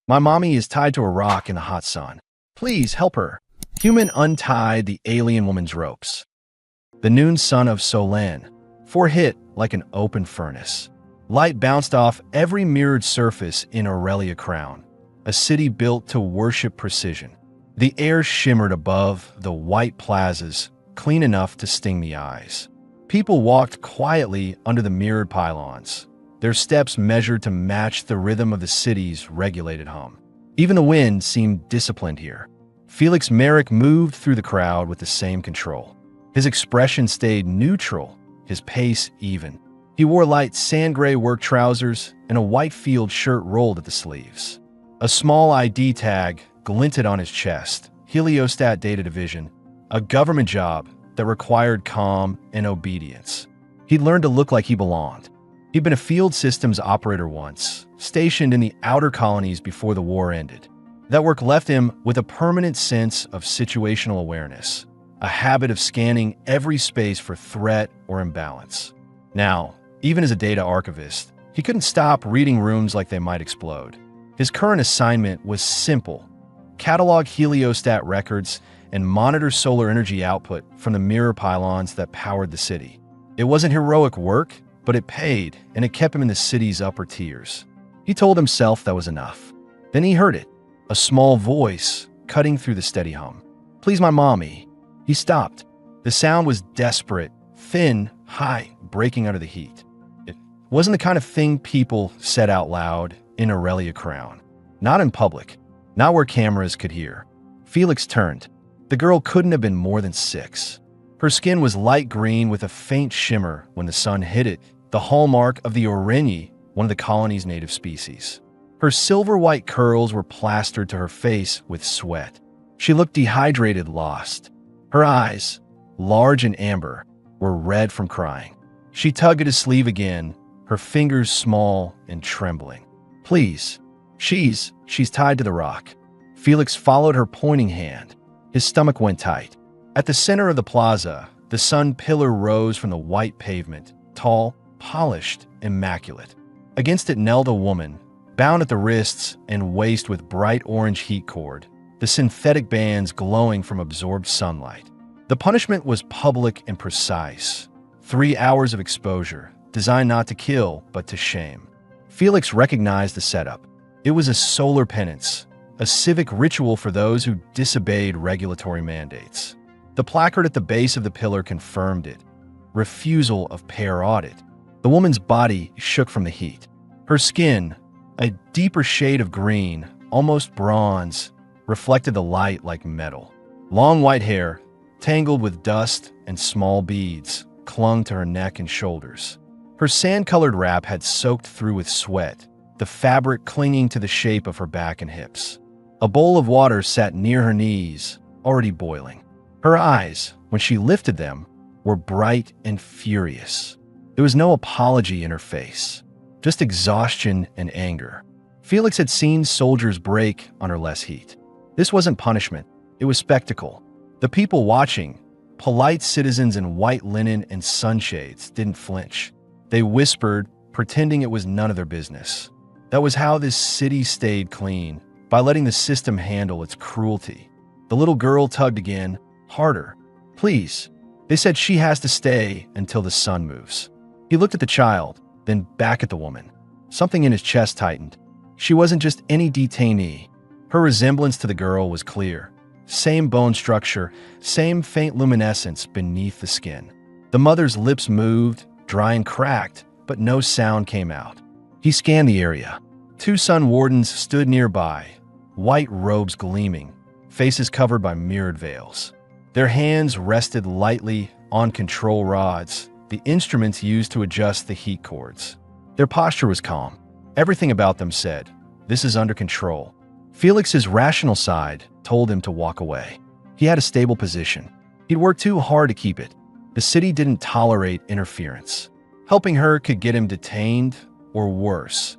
My mommy is tied to a rock in the hot sun. Please help her. Human untied the alien woman's ropes. The noon sun of Solan, hit like an open furnace. Light bounced off every mirrored surface in Aurelia Crown, a city built to worship precision. The air shimmered above the white plazas, clean enough to sting the eyes. People walked quietly under the mirrored pylons, their steps measured to match the rhythm of the city's regulated hum. Even the wind seemed disciplined here. Felix Merrick moved through the crowd with the same control. His expression stayed neutral, his pace even. He wore light sand-gray work trousers and a white field shirt rolled at the sleeves. A small ID tag glinted on his chest, Heliostat Data Division, a government job that required calm and obedience. He'd learned to look like he belonged. He'd been a field systems operator once, stationed in the outer colonies before the war ended. That work left him with a permanent sense of situational awareness, a habit of scanning every space for threat or imbalance. Now, even as a data archivist, he couldn't stop reading rooms like they might explode. His current assignment was simple: catalog heliostat records and monitor solar energy output from the mirror pylons that powered the city. It wasn't heroic work, but it paid, and it kept him in the city's upper tiers. He told himself that was enough. Then he heard it, a small voice cutting through the steady hum. "Please, my mommy." He stopped. The sound was desperate, thin, high, breaking under the heat. It wasn't the kind of thing people said out loud in Aurelia Crown. Not in public, not where cameras could hear. Felix turned. The girl couldn't have been more than 6. Her skin was light green with a faint shimmer when the sun hit it, the hallmark of the Orenyi, one of the colony's native species. Her silver-white curls were plastered to her face with sweat. She looked dehydrated, lost. Her eyes, large and amber, were red from crying. She tugged at his sleeve again, her fingers small and trembling. "Please. She's tied to the rock." Felix followed her pointing hand. His stomach went tight. At the center of the plaza, the sun pillar rose from the white pavement, tall, polished, immaculate. Against it knelt a woman, bound at the wrists and waist with bright orange heat cord, the synthetic bands glowing from absorbed sunlight. The punishment was public and precise. 3 hours of exposure, designed not to kill, but to shame. Felix recognized the setup. It was a solar penance, a civic ritual for those who disobeyed regulatory mandates. The placard at the base of the pillar confirmed it. Refusal of pair audit. The woman's body shook from the heat. Her skin, a deeper shade of green, almost bronze, reflected the light like metal. Long white hair, tangled with dust and small beads, clung to her neck and shoulders. Her sand-colored wrap had soaked through with sweat, the fabric clinging to the shape of her back and hips. A bowl of water sat near her knees, already boiling. Her eyes, when she lifted them, were bright and furious. There was no apology in her face, just exhaustion and anger. Felix had seen soldiers break under less heat. This wasn't punishment, it was spectacle. The people watching, polite citizens in white linen and sunshades, didn't flinch. They whispered, pretending it was none of their business. That was how this city stayed clean, by letting the system handle its cruelty. The little girl tugged again, harder. "Please." They said she has to stay until the sun moves. He looked at the child, then back at the woman. Something in his chest tightened. She wasn't just any detainee. Her resemblance to the girl was clear. Same bone structure, same faint luminescence beneath the skin. The mother's lips moved, dry and cracked, but no sound came out. He scanned the area. 2 sun wardens stood nearby, white robes gleaming, faces covered by mirrored veils. Their hands rested lightly on control rods, the instruments used to adjust the heat cords. Their posture was calm. Everything about them said, "This is under control." Felix's rational side told him to walk away. He had a stable position. He'd worked too hard to keep it. The city didn't tolerate interference. Helping her could get him detained, or worse,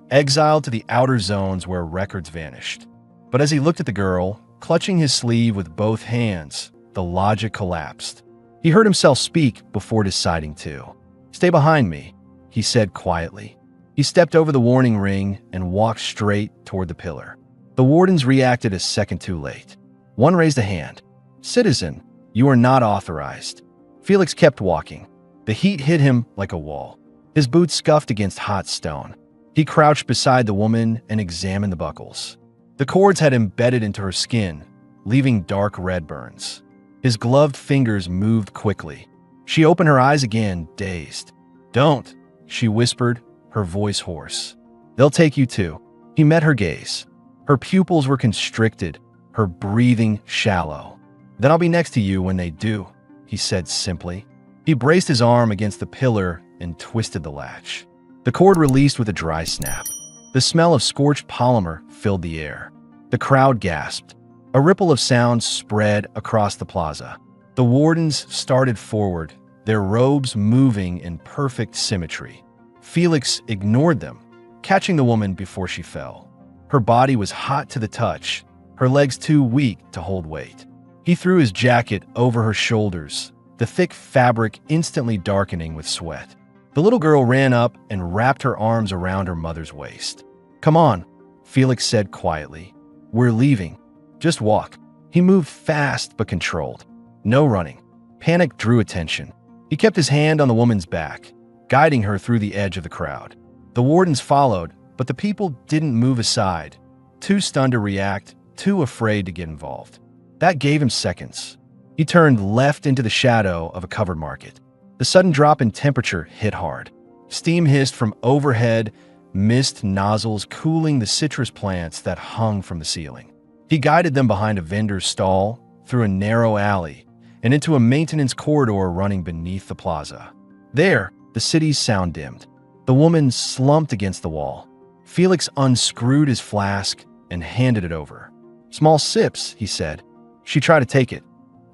exiled to the outer zones where records vanished. But as he looked at the girl, clutching his sleeve with both hands, the logic collapsed. He heard himself speak before deciding to. "Stay behind me," he said quietly. He stepped over the warning ring and walked straight toward the pillar. The wardens reacted a second too late. One raised a hand. "Citizen, you are not authorized." Felix kept walking. The heat hit him like a wall. His boots scuffed against hot stone. He crouched beside the woman and examined the buckles. The cords had embedded into her skin, leaving dark red burns. His gloved fingers moved quickly. She opened her eyes again, dazed. "Don't," she whispered, her voice hoarse. "They'll take you too." He met her gaze. Her pupils were constricted, her breathing shallow. "Then I'll be next to you when they do," he said simply. He braced his arm against the pillar and twisted the latch. The cord released with a dry snap. The smell of scorched polymer filled the air. The crowd gasped. A ripple of sound spread across the plaza. The wardens started forward, their robes moving in perfect symmetry. Felix ignored them, catching the woman before she fell. Her body was hot to the touch, her legs too weak to hold weight. He threw his jacket over her shoulders, the thick fabric instantly darkening with sweat. The little girl ran up and wrapped her arms around her mother's waist. "Come on," Felix said quietly. "We're leaving. Just walk." He moved fast but controlled. No running. Panic drew attention. He kept his hand on the woman's back, guiding her through the edge of the crowd. The wardens followed, but the people didn't move aside, too stunned to react, too afraid to get involved. That gave him seconds. He turned left into the shadow of a covered market. The sudden drop in temperature hit hard. Steam hissed from overhead, mist nozzles cooling the citrus plants that hung from the ceiling. He guided them behind a vendor's stall, through a narrow alley, and into a maintenance corridor running beneath the plaza. There, the city's sound dimmed. The woman slumped against the wall. Felix unscrewed his flask and handed it over. "Small sips," he said. She tried to take it,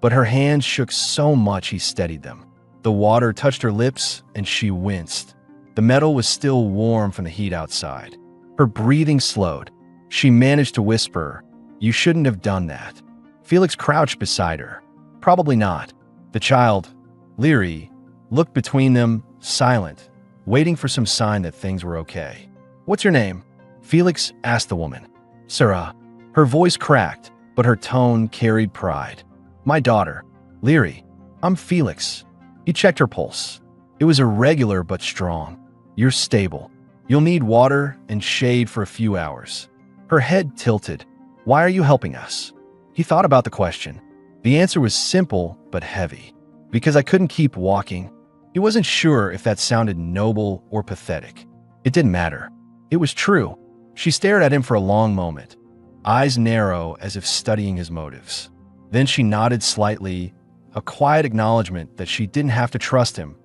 but her hands shook so much he steadied them. The water touched her lips, and she winced. The metal was still warm from the heat outside. Her breathing slowed. She managed to whisper, "You shouldn't have done that." Felix crouched beside her. Probably not. The child, leery, looked between them, silent, waiting for some sign that things were okay. "What's your name?" Felix asked the woman. "Sarah." Her voice cracked, but her tone carried pride. "My daughter, Leary. I'm Felix." He checked her pulse. It was irregular but strong. "You're stable. You'll need water and shade for a few hours." Her head tilted. "Why are you helping us?" He thought about the question. The answer was simple but heavy. "Because I couldn't keep walking." He wasn't sure if that sounded noble or pathetic. It didn't matter. It was true. She stared at him for a long moment, eyes narrow as if studying his motives. Then she nodded slightly, a quiet acknowledgement that she didn't have to trust him,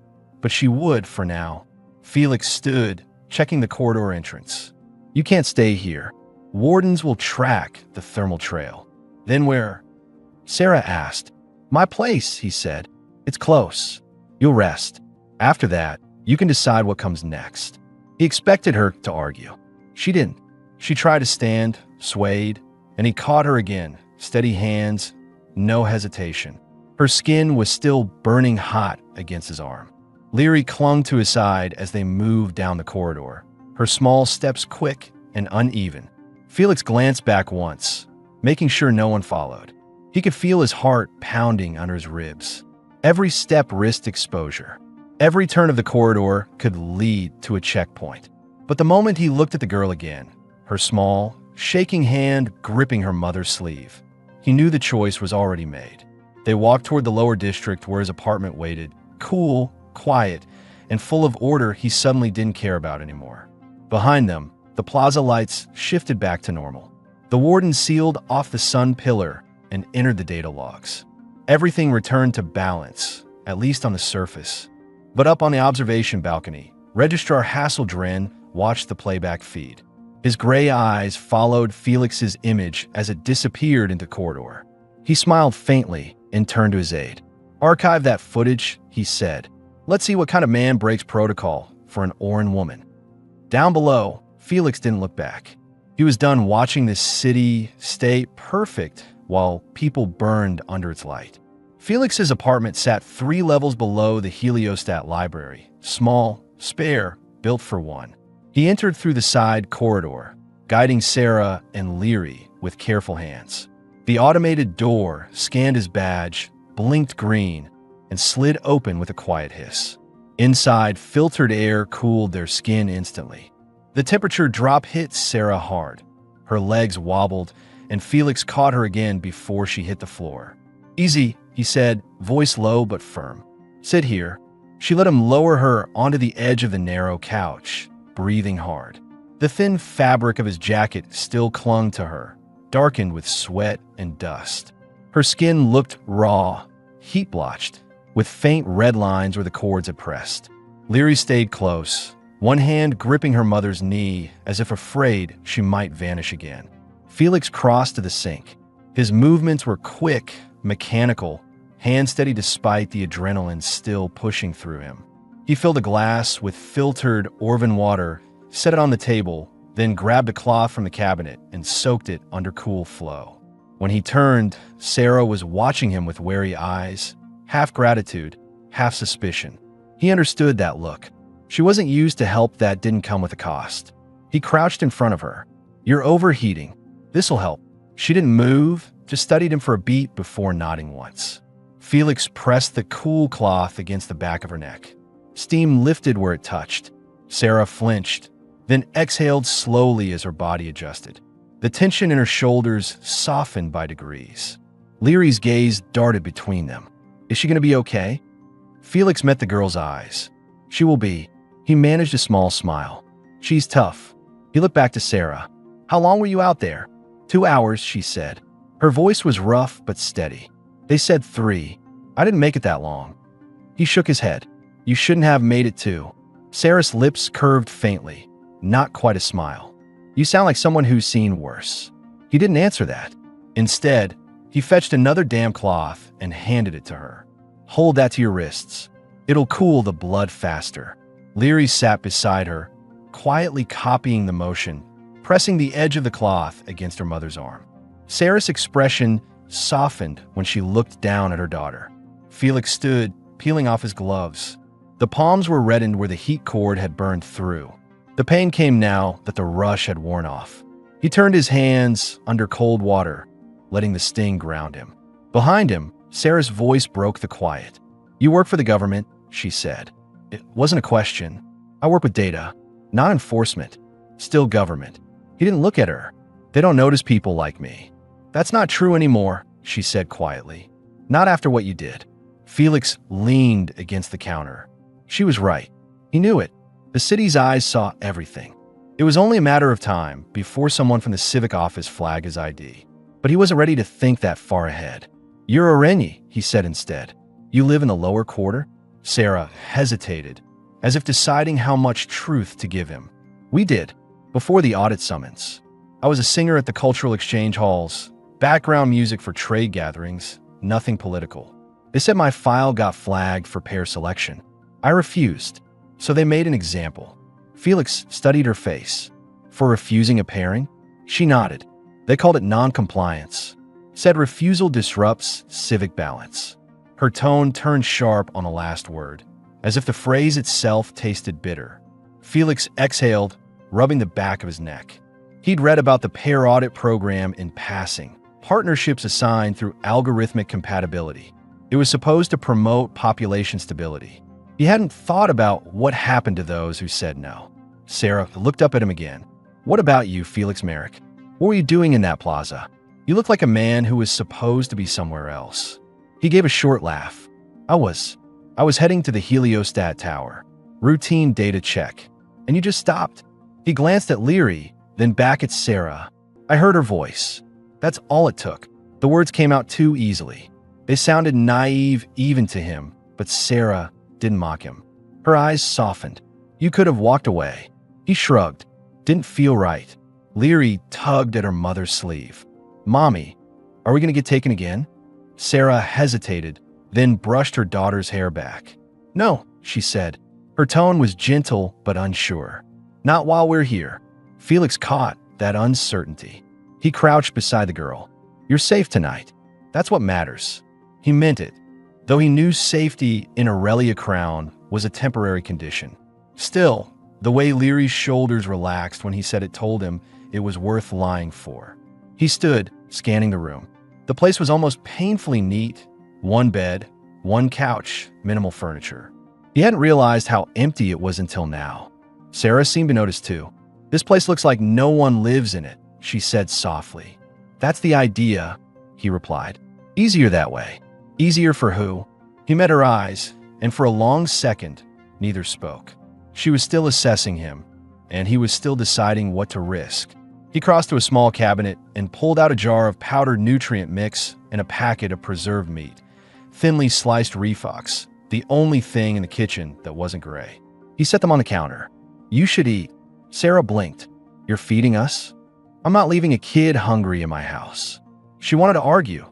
but she would for now. Felix stood, checking the corridor entrance. "You can't stay here. Wardens will track the thermal trail." "Then where?" Sarah asked. "My place," he said. "It's close. You'll rest. After that, you can decide what comes next." He expected her to argue. She didn't. She tried to stand, swayed, and he caught her again, steady hands, no hesitation. Her skin was still burning hot against his arm. Leary clung to his side as they moved down the corridor, her small steps quick and uneven. Felix glanced back once, making sure no one followed. He could feel his heart pounding under his ribs. Every step risked exposure. Every turn of the corridor could lead to a checkpoint. But the moment he looked at the girl again, her small, shaking hand gripping her mother's sleeve, he knew the choice was already made. They walked toward the lower district where his apartment waited, cool, quiet, and full of order he suddenly didn't care about anymore. Behind them, the plaza lights shifted back to normal. The warden sealed off the sun pillar and entered the data logs. Everything returned to balance, at least on the surface. But up on the observation balcony, Registrar Hasseldren watched the playback feed. His gray eyes followed Felix's image as it disappeared into the corridor. He smiled faintly and turned to his aide. "Archive that footage," he said. "Let's see what kind of man breaks protocol for an Oran woman." Down below, Felix didn't look back. He was done watching this city stay perfect while people burned under its light. Felix's apartment sat 3 levels below the heliostat library, small, spare, built for one. He He entered through the side corridor, guiding Sarah and Leary with careful hands. The automated door scanned his badge, blinked green, and slid open with a quiet hiss. Inside, filtered air cooled their skin instantly. The temperature drop hit Sarah hard. Her legs wobbled, and Felix caught her again before she hit the floor. "Easy," he said, voice low but firm. "Sit here." She let him lower her onto the edge of the narrow couch, breathing hard. The thin fabric of his jacket still clung to her, darkened with sweat and dust. Her skin looked raw, heat-blotched, with faint red lines where the cords had pressed. Leary stayed close, one hand gripping her mother's knee as if afraid she might vanish again. Felix crossed to the sink. His movements were quick, mechanical, hand-steady despite the adrenaline still pushing through him. He filled a glass with filtered Orvan water, set it on the table, then grabbed a cloth from the cabinet and soaked it under cool flow. When he turned, Sarah was watching him with wary eyes, half gratitude, half suspicion. He understood that look. She wasn't used to help that didn't come with a cost. He crouched in front of her. "You're overheating. This'll help." She didn't move, just studied him for a beat before nodding once. Felix pressed the cool cloth against the back of her neck. Steam lifted where it touched. Sarah flinched, then exhaled slowly as her body adjusted. The tension in her shoulders softened by degrees. Leary's gaze darted between them. "Is she going to be okay?" Felix met the girl's eyes. "She will be." He managed a small smile. "She's tough." He looked back to Sarah. "How long were you out there?" 2 hours, she said. Her voice was rough but steady. "They said 3. I didn't make it that long." He shook his head. "You shouldn't have made it 2. Sarah's lips curved faintly, not quite a smile. "You sound like someone who's seen worse." He didn't answer that. Instead, he fetched another damp cloth and handed it to her. "Hold that to your wrists. It'll cool the blood faster." Leary sat beside her, quietly copying the motion, pressing the edge of the cloth against her mother's arm. Sarah's expression softened when she looked down at her daughter. Felix stood, peeling off his gloves. The palms were reddened where the heat cord had burned through. The pain came now that the rush had worn off. He turned his hands under cold water, letting the sting ground him. Behind him, Sarah's voice broke the quiet. "You work for the government," she said. It wasn't a question. "I work with data, not enforcement. Still government." He didn't look at her. "They don't notice people like me." "That's not true anymore," she said quietly. "Not after what you did." Felix leaned against the counter. She was right. He knew it. The city's eyes saw everything. It was only a matter of time before someone from the civic office flagged his ID. But he wasn't ready to think that far ahead. "You're Orenyi," he said instead. "You live in the lower quarter?" Sarah hesitated, as if deciding how much truth to give him. "We did, before the audit summons. I was a singer at the cultural exchange halls, background music for trade gatherings, nothing political. They said my file got flagged for pair selection. I refused, so they made an example." Felix studied her face. "For refusing a pairing?" She nodded. "They called it non-compliance. Said refusal disrupts civic balance." Her tone turned sharp on the last word, as if the phrase itself tasted bitter. Felix exhaled, rubbing the back of his neck. He'd read about the pair audit program in passing, partnerships assigned through algorithmic compatibility. It was supposed to promote population stability. He hadn't thought about what happened to those who said no. Sarah looked up at him again. "What about you, Felix Merrick? What were you doing in that plaza? You look like a man who was supposed to be somewhere else." He gave a short laugh. I was heading to the heliostat tower. Routine data check. And you just stopped." He glanced at Leary, then back at Sarah. I heard her voice. That's all it took. The words came out too easily. They sounded naive even to him, but Sarah didn't mock him. Her eyes softened. "You could have walked away." He shrugged. "Didn't feel right." Leary tugged at her mother's sleeve. "Mommy, are we going to get taken again?" Sarah hesitated, then brushed her daughter's hair back. "No," she said. Her tone was gentle but unsure. "Not while we're here." Felix caught that uncertainty. He crouched beside the girl. "You're safe tonight. That's what matters." He meant it, though he knew safety in Aurelia Crown was a temporary condition. Still, The way Leary's shoulders relaxed when he said it told him it was worth lying for. He stood, scanning the room. The place was almost painfully neat. One bed, one couch, minimal furniture. He hadn't realized how empty it was until now. Sarah seemed to notice too. "This place looks like no one lives in it," she said softly. "That's the idea," he replied. "Easier that way." Easier for who? He met her eyes, and for a long second, neither spoke. She was still assessing him, and he was still deciding what to risk. He crossed to a small cabinet and pulled out a jar of powdered nutrient mix and a packet of preserved meat. Thinly sliced refox, the only thing in the kitchen that wasn't gray. He set them on the counter. "You should eat." Sarah blinked. "You're feeding us?" "I'm not leaving a kid hungry in my house." She wanted to argue.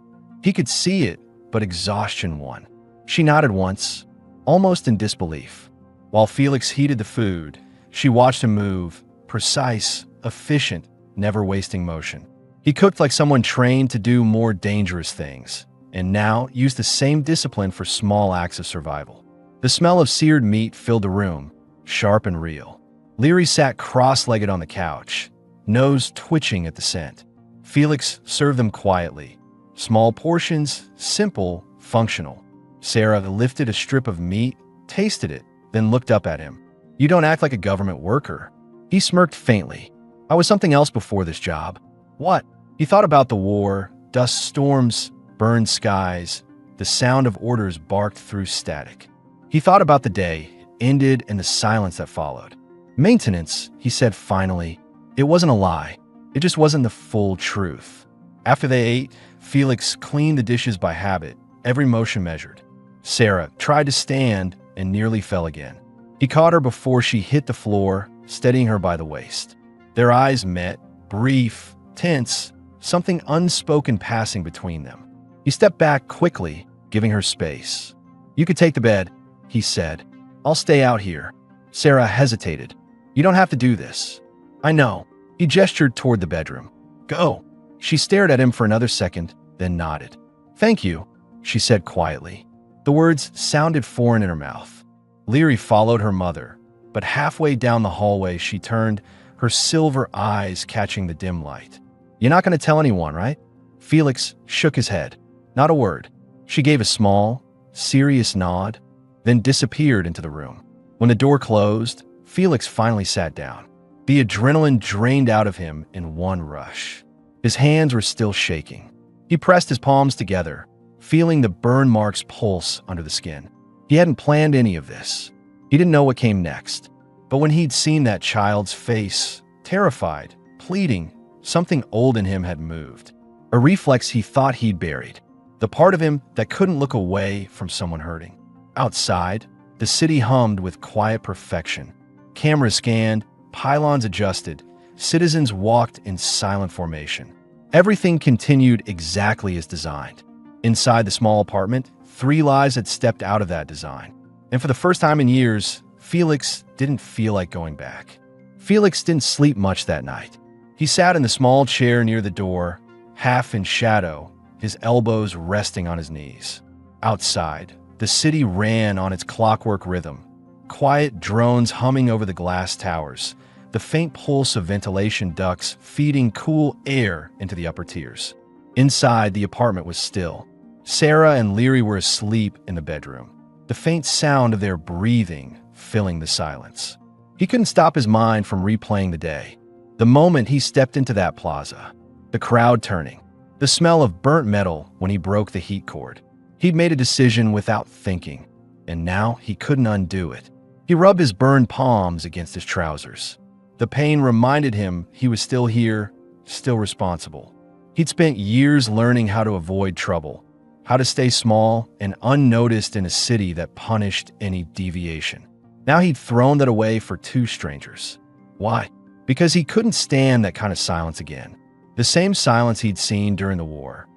He could see it, but exhaustion won. She nodded once, almost in disbelief. While Felix heated the food, she watched him move, precise, efficient, never wasting motion. He cooked like someone trained to do more dangerous things, and now used the same discipline for small acts of survival. The smell of seared meat filled the room, sharp and real. Leary sat cross-legged on the couch, nose twitching at the scent. Felix served them quietly. Small portions, simple, functional. Sarah lifted a strip of meat, tasted it, then looked up at him. "You don't act like a government worker." He smirked faintly. "I was something else before this job." "What?" He thought about the war, dust storms, burned skies, the sound of orders barked through static. He thought about the day, ended, and the silence that followed. "Maintenance," he said finally. It wasn't a lie. It just wasn't the full truth. After they ate, Felix cleaned the dishes by habit, every motion measured. Sarah tried to stand and nearly fell again. He caught her before she hit the floor, steadying her by the waist. Their eyes met, brief, tense, something unspoken passing between them. He stepped back quickly, giving her space. "You could take the bed," he said. "I'll stay out here." Sarah hesitated. "You don't have to do this." "I know." He gestured toward the bedroom. "Go." She stared at him for another second, then nodded. "Thank you," she said quietly. The words sounded foreign in her mouth. Leary followed her mother, but halfway down the hallway she turned, her silver eyes catching the dim light. "You're not going to tell anyone, right?" Felix shook his head. Not a word. She gave a small, serious nod, then disappeared into the room. When the door closed, Felix finally sat down. The adrenaline drained out of him in one rush. His hands were still shaking. He pressed his palms together, feeling the burn marks pulse under the skin. He hadn't planned any of this. He didn't know what came next. But when he'd seen that child's face, terrified, pleading, something old in him had moved. A reflex he thought he'd buried. The part of him that couldn't look away from someone hurting. Outside, the city hummed with quiet perfection. Cameras scanned, pylons adjusted, citizens walked in silent formation. Everything continued exactly as designed. Inside the small apartment, 3 lives had stepped out of that design. And for the first time in years, Felix didn't feel like going back. Felix didn't sleep much that night. He sat in the small chair near the door, half in shadow, his elbows resting on his knees. Outside, the city ran on its clockwork rhythm. Quiet drones humming over the glass towers, the faint pulse of ventilation ducts feeding cool air into the upper tiers. Inside, the apartment was still. Sarah and Leary were asleep in the bedroom, the faint sound of their breathing filling the silence. He couldn't stop his mind from replaying the day. The moment he stepped into that plaza, the crowd turning, the smell of burnt metal when he broke the heat cord. He'd made a decision without thinking, and now he couldn't undo it. He rubbed his burned palms against his trousers. The pain reminded him he was still here, still responsible. He'd spent years learning how to avoid trouble, how to stay small and unnoticed in a city that punished any deviation. Now he'd thrown that away for 2 strangers. Why? Because he couldn't stand that kind of silence again. The same silence he'd seen during the war.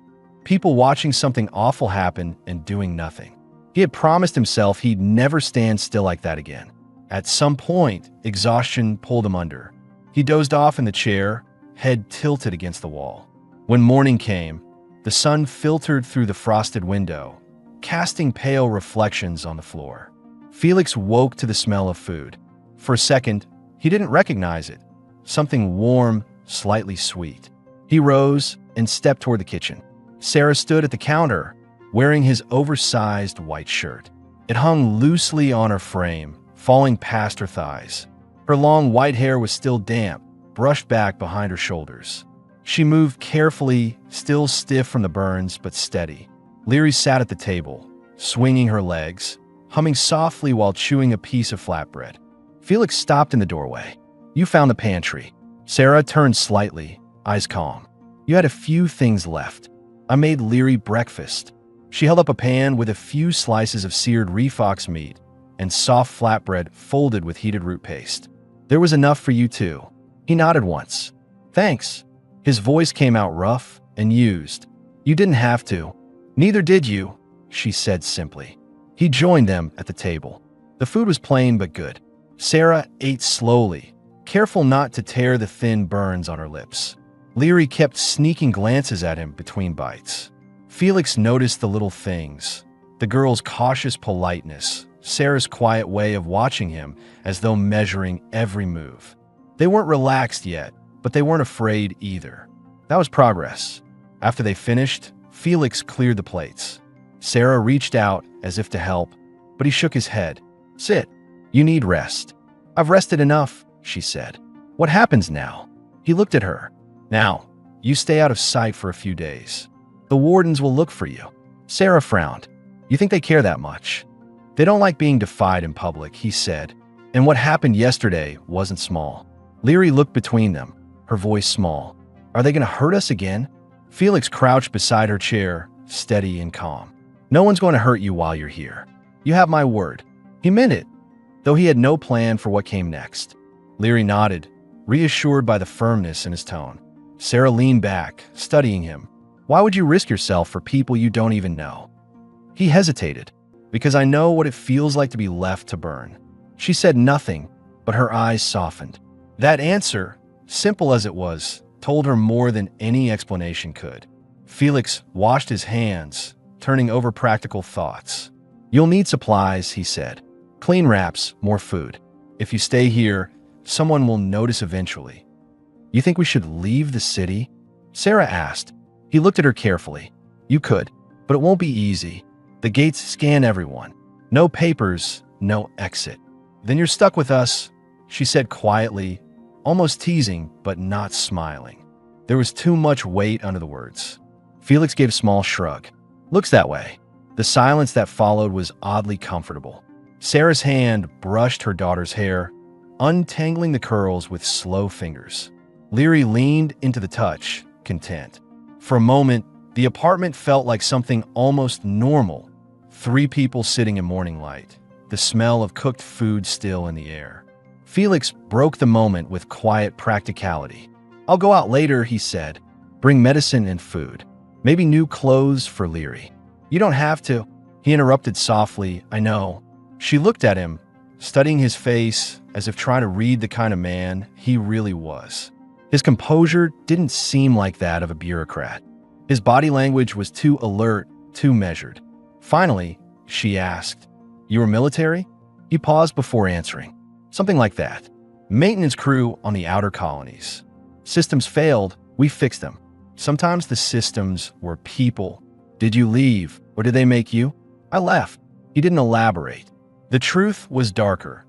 People watching something awful happen and doing nothing. He had promised himself he'd never stand still like that again. At some point, exhaustion pulled him under. He dozed off in the chair, head tilted against the wall. When morning came, the sun filtered through the frosted window, casting pale reflections on the floor. Felix woke to the smell of food. For a second, He didn't recognize it. Something warm, slightly sweet. He rose and stepped toward the kitchen. Sarah stood at the counter, wearing his oversized white shirt. It hung loosely on her frame, falling past her thighs. Her long white hair was still damp, brushed back behind her shoulders. She moved carefully, still stiff from the burns, but steady. Leary sat at the table, swinging her legs, humming softly while chewing a piece of flatbread. Felix stopped in the doorway. "You found the pantry." Sarah turned slightly, eyes calm. "You had a few things left. I made Leary breakfast." She held up a pan with a few slices of seared refox meat and soft flatbread folded with heated root paste. "There was enough for you too." He nodded once. "Thanks." His voice came out rough and used. "You didn't have to." "Neither did you," she said simply. He joined them at the table. The food was plain but good. Sarah ate slowly, careful not to tear the thin burns on her lips. Leary kept sneaking glances at him between bites. Felix noticed the little things, the girl's cautious politeness, Sarah's quiet way of watching him as though measuring every move. They weren't relaxed yet, but they weren't afraid either. That was progress. After they finished, Felix cleared the plates. Sarah reached out as if to help, but he shook his head. "Sit. You need rest." "I've rested enough," she said. "What happens now?" He looked at her. "Now, you stay out of sight for a few days. The wardens will look for you." Sarah frowned. "You think they care that much?" "They don't like being defied in public," he said. "And what happened yesterday wasn't small." Leary looked between them, her voice small. "Are they going to hurt us again?" Felix crouched beside her chair, steady and calm. "No one's going to hurt you while you're here. You have my word." He meant it, though he had no plan for what came next. Leary nodded, reassured by the firmness in his tone. Sarah leaned back, studying him. "Why would you risk yourself for people you don't even know?" He hesitated. "Because I know what it feels like to be left to burn." She said nothing, but her eyes softened. That answer, simple as it was, told her more than any explanation could. Felix washed his hands, turning over practical thoughts. "You'll need supplies," he said. "Clean wraps, more food. If you stay here, someone will notice eventually." "You think we should leave the city?" Sarah asked. He looked at her carefully. "You could, but it won't be easy. The gates scan everyone. No papers, no exit." "Then you're stuck with us," she said quietly, almost teasing, but not smiling. There was too much weight under the words. Felix gave a small shrug. "Looks that way." The silence that followed was oddly comfortable. Sarah's hand brushed her daughter's hair, untangling the curls with slow fingers. Leary leaned into the touch, content. For a moment, the apartment felt like something almost normal. 3 people sitting in morning light, the smell of cooked food still in the air. Felix broke the moment with quiet practicality. "I'll go out later," he said. "Bring medicine and food. Maybe new clothes for Leary." "You don't have to," he interrupted softly. "I know." She looked at him, studying his face as if trying to read the kind of man he really was. His composure didn't seem like that of a bureaucrat. His body language was too alert, too measured. Finally, she asked, "You were military?" He paused before answering. "Something like that. Maintenance crew on the outer colonies. Systems failed, we fixed them. Sometimes the systems were people. Did you leave, or did they make you?" "I left." He didn't elaborate. The truth was darker.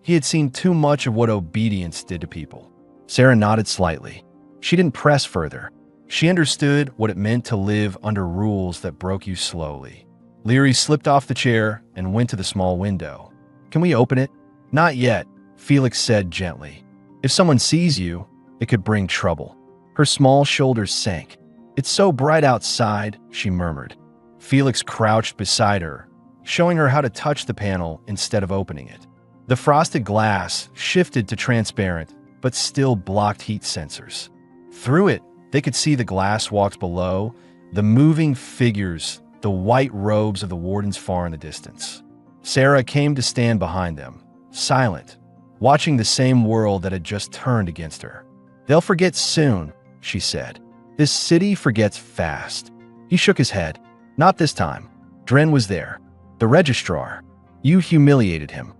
He had seen too much of what obedience did to people. Sarah nodded slightly. She didn't press further. She understood what it meant to live under rules that broke you slowly. Leary slipped off the chair and went to the small window. "Can we open it?" "Not yet," Felix said gently. "If someone sees you, it could bring trouble." Her small shoulders sank. "It's so bright outside," she murmured. Felix crouched beside her, showing her how to touch the panel instead of opening it. The frosted glass shifted to transparent, but still blocked heat sensors. Through it, they could see the glass walks below, the moving figures, the white robes of the wardens far in the distance. Sarah came to stand behind them, silent, watching the same world that had just turned against her. "They'll forget soon," she said. "This city forgets fast." He shook his head. "Not this time." Dren was there. "The registrar. You humiliated him."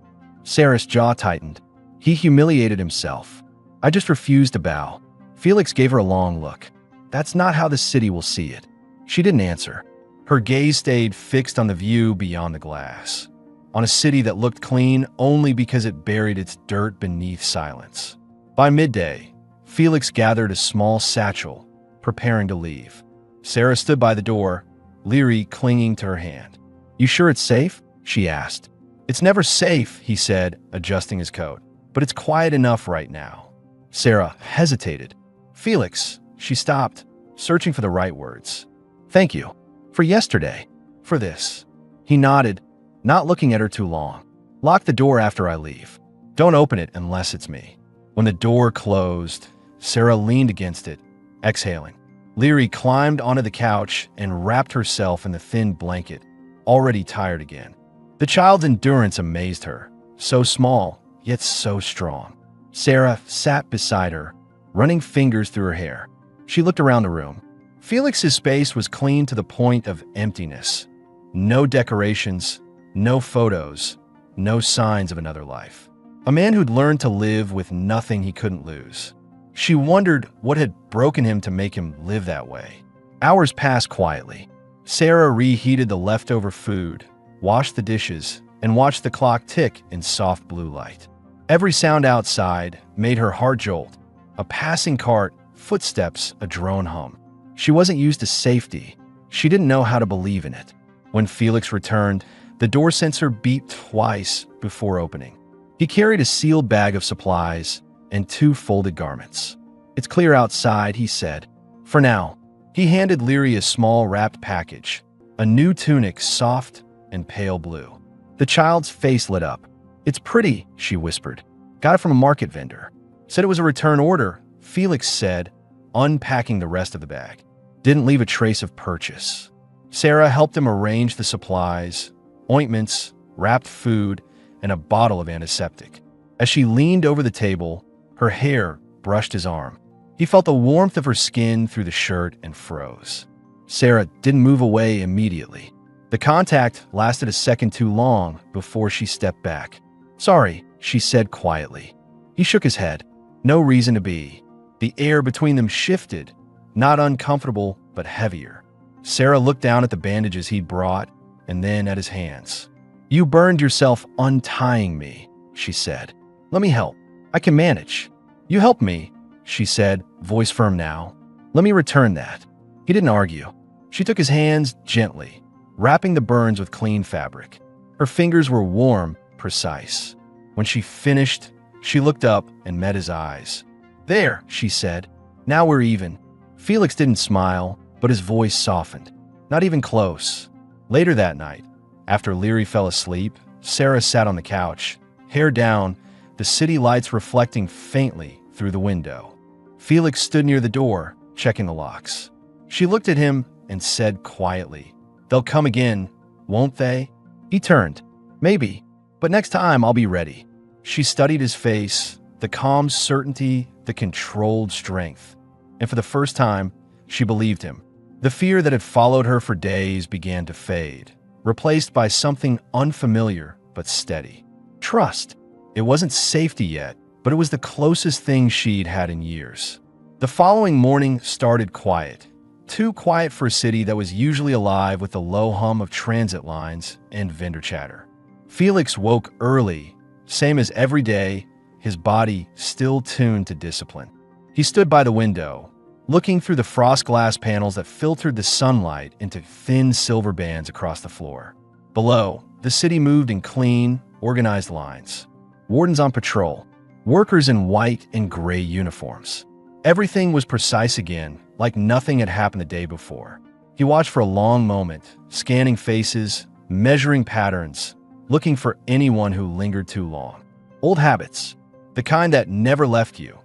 Sarah's jaw tightened. He humiliated himself. I just refused to bow. Felix gave her a long look. That's not how the city will see it. She didn't answer. Her gaze stayed fixed on the view beyond the glass, on a city that looked clean only because it buried its dirt beneath silence. By midday, Felix gathered a small satchel, preparing to leave. Sarah stood by the door, leery, clinging to her hand. You sure it's safe? She asked. It's never safe, he said, adjusting his coat, but it's quiet enough right now. Sarah hesitated. Felix, she stopped, searching for the right words. Thank you. For yesterday. For this. He nodded, not looking at her too long. Lock the door after I leave. Don't open it unless it's me. When the door closed, Sarah leaned against it, exhaling. Leary climbed onto the couch and wrapped herself in the thin blanket, already tired again. The child's endurance amazed her. So small, yet so strong. Sarah sat beside her, running fingers through her hair. She looked around the room. Felix's space was clean to the point of emptiness. No decorations, no photos, no signs of another life. A man who'd learned to live with nothing he couldn't lose. She wondered what had broken him to make him live that way. Hours passed quietly. Sarah reheated the leftover food, washed the dishes, and watched the clock tick in soft blue light. Every sound outside made her heart jolt. A passing cart, footsteps, a drone hum. She wasn't used to safety. She didn't know how to believe in it. When Felix returned, the door sensor beeped twice before opening. He carried a sealed bag of supplies and 2 folded garments. It's clear outside, he said. For now. He handed Leary a small wrapped package, a new tunic, soft and pale blue. The child's face lit up. It's pretty, she whispered. Got it from a market vendor. Said it was a return order, Felix said, unpacking the rest of the bag. Didn't leave a trace of purchase. Sarah helped him arrange the supplies, ointments, wrapped food, and a bottle of antiseptic. As she leaned over the table, her hair brushed his arm. He felt the warmth of her skin through the shirt and froze. Sarah didn't move away immediately. The contact lasted a second too long before she stepped back. Sorry, she said quietly. He shook his head. No reason to be. The air between them shifted, not uncomfortable, but heavier. Sarah looked down at the bandages he'd brought and then at his hands. You burned yourself untying me, she said. Let me help. I can manage. You helped me, she said, voice firm now. Let me return that. He didn't argue. She took his hands gently, wrapping the burns with clean fabric. Her fingers were warm, precise. When she finished, she looked up and met his eyes. There, she said. Now we're even. Felix didn't smile, but his voice softened. Not even close. Later that night, after Leary fell asleep, Sarah sat on the couch, hair down, the city lights reflecting faintly through the window. Felix stood near the door, checking the locks. She looked at him and said quietly, They'll come again, won't they? He turned. Maybe, but next time I'll be ready. She studied his face, the calm certainty, the controlled strength. And for the first time, she believed him. The fear that had followed her for days began to fade, replaced by something unfamiliar but steady. Trust. It wasn't safety yet, but it was the closest thing she'd had in years. The following morning started quiet. Too quiet for a city that was usually alive with the low hum of transit lines and vendor chatter. Felix woke early, same as every day, his body still tuned to discipline. He stood by the window, looking through the frost glass panels that filtered the sunlight into thin silver bands across the floor. Below, the city moved in clean, organized lines. Wardens on patrol, workers in white and gray uniforms. Everything was precise again, like nothing had happened the day before. He watched for a long moment, scanning faces, measuring patterns, looking for anyone who lingered too long. Old habits, the kind that never left you,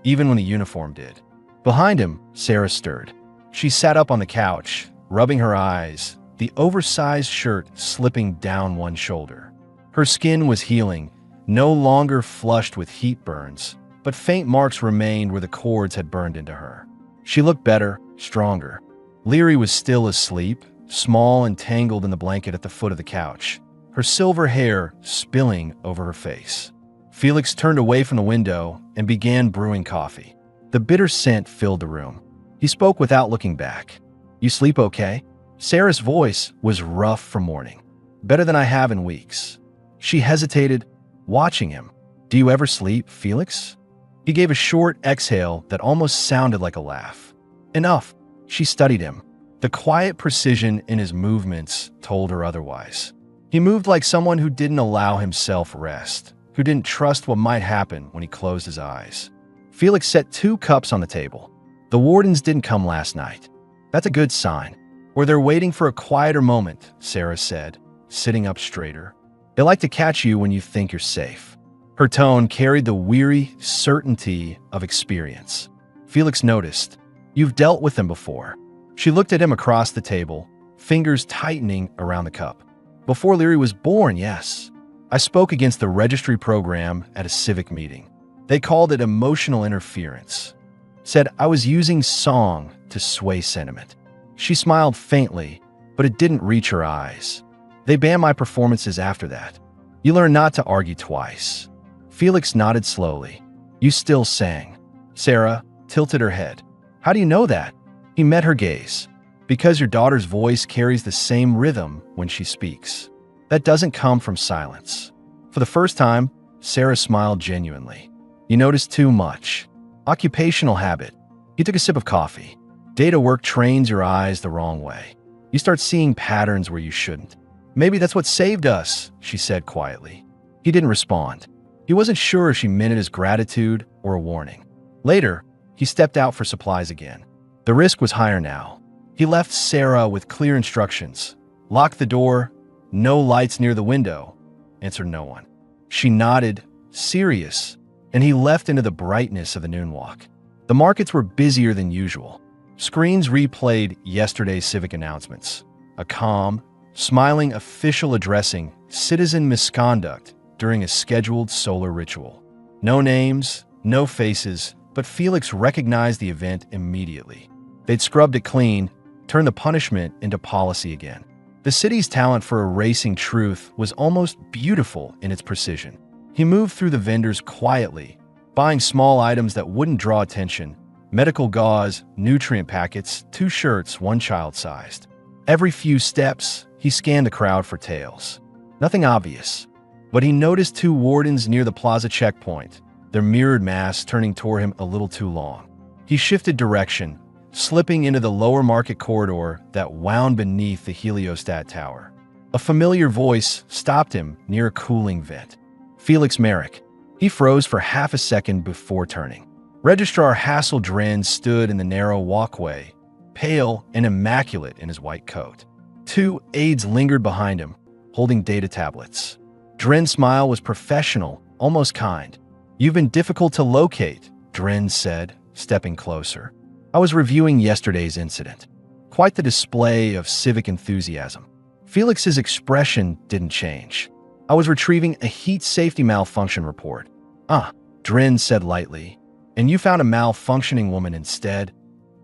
even when the uniform did. Behind him, Sarah stirred. She sat up on the couch, rubbing her eyes, the oversized shirt slipping down one shoulder. Her skin was healing, no longer flushed with heat burns, but faint marks remained where the cords had burned into her. She looked better, stronger. Leary was still asleep, small and tangled in the blanket at the foot of the couch, her silver hair spilling over her face. Felix turned away from the window and began brewing coffee. The bitter scent filled the room. He spoke without looking back. "You sleep okay?" Sarah's voice was rough from mourning. "Better than I have in weeks." She hesitated, watching him. "Do you ever sleep, Felix?" He gave a short exhale that almost sounded like a laugh. "Enough." She studied him. The quiet precision in his movements told her otherwise. He moved like someone who didn't allow himself rest, who didn't trust what might happen when he closed his eyes. Felix set 2 cups on the table. "The wardens didn't come last night. That's a good sign. Or they're waiting for a quieter moment," Sarah said, sitting up straighter. "They like to catch you when you think you're safe." Her tone carried the weary certainty of experience. Felix noticed. "You've dealt with them before." She looked at him across the table, fingers tightening around the cup. "Before Leary was born, yes. I spoke against the registry program at a civic meeting. They called it emotional interference. Said I was using song to sway sentiment." She smiled faintly, but it didn't reach her eyes. "They banned my performances after that. You learn not to argue twice." Felix nodded slowly. "You still sang." Sarah tilted her head. "How do you know that?" He met her gaze. "Because your daughter's voice carries the same rhythm when she speaks. That doesn't come from silence." For the first time, Sarah smiled genuinely. "You notice too much. Occupational habit." He took a sip of coffee. "Data work trains your eyes the wrong way. You start seeing patterns where you shouldn't." "Maybe that's what saved us," she said quietly. He didn't respond. He wasn't sure if she meant it as gratitude or a warning. Later, he stepped out for supplies again. The risk was higher now. He left Sarah with clear instructions. "Lock the door, no lights near the window," answered no one. She nodded, serious, and he left into the brightness of the noon walk. The markets were busier than usual. Screens replayed yesterday's civic announcements. A calm, smiling official addressing citizen misconduct during a scheduled solar ritual. No names, no faces, but Felix recognized the event immediately. They'd scrubbed it clean, turned the punishment into policy again. The city's talent for erasing truth was almost beautiful in its precision. He moved through the vendors quietly, buying small items that wouldn't draw attention: medical gauze, nutrient packets, 2 shirts, 1 child-sized. Every few steps, he scanned the crowd for tales. Nothing obvious, but he noticed 2 wardens near the plaza checkpoint, their mirrored masks turning toward him a little too long. He shifted direction, slipping into the lower market corridor that wound beneath the heliostat tower. A familiar voice stopped him near a cooling vent. "Felix Merrick." He froze for half a second before turning. Registrar Hassel Dren stood in the narrow walkway, pale and immaculate in his white coat. 2 aides lingered behind him, holding data tablets. Dren's smile was professional, almost kind. "You've been difficult to locate," Dren said, stepping closer. "I was reviewing yesterday's incident." Quite the display of civic enthusiasm. Felix's expression didn't change. "I was retrieving a heat safety malfunction report." "Ah," Dren said lightly. "And you found a malfunctioning woman instead?"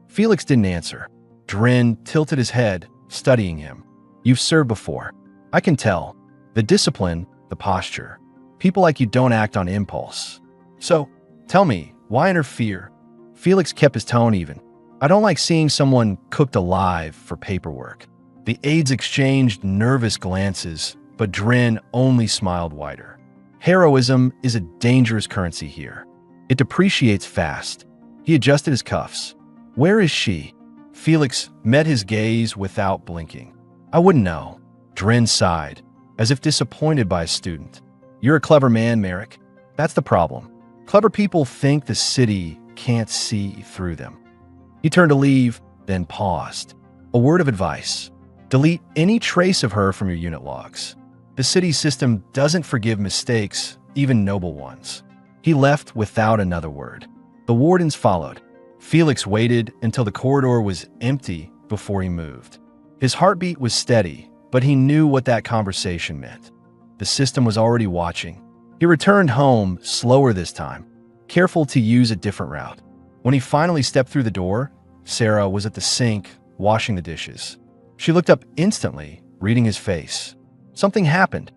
Felix didn't answer. Dren tilted his head, studying him. "You've served before. I can tell. The discipline, the posture. People like you don't act on impulse. So, tell me, why interfere?" Felix kept his tone even. "I don't like seeing someone cooked alive for paperwork." The aides exchanged nervous glances, but Dren only smiled wider. "Heroism is a dangerous currency here. It depreciates fast." He adjusted his cuffs. "Where is she?" Felix met his gaze without blinking. "I wouldn't know." Dren sighed, as if disappointed by a student. "You're a clever man, Merrick. That's the problem. Clever people think the city can't see through them." He turned to leave, then paused. "A word of advice. Delete any trace of her from your unit logs. The city system doesn't forgive mistakes, even noble ones." He left without another word. The wardens followed. Felix waited until the corridor was empty before he moved. His heartbeat was steady, but he knew what that conversation meant. The system was already watching. He returned home slower this time, careful to use a different route. When he finally stepped through the door, Sarah was at the sink, washing the dishes. She looked up instantly, reading his face. "Something happened."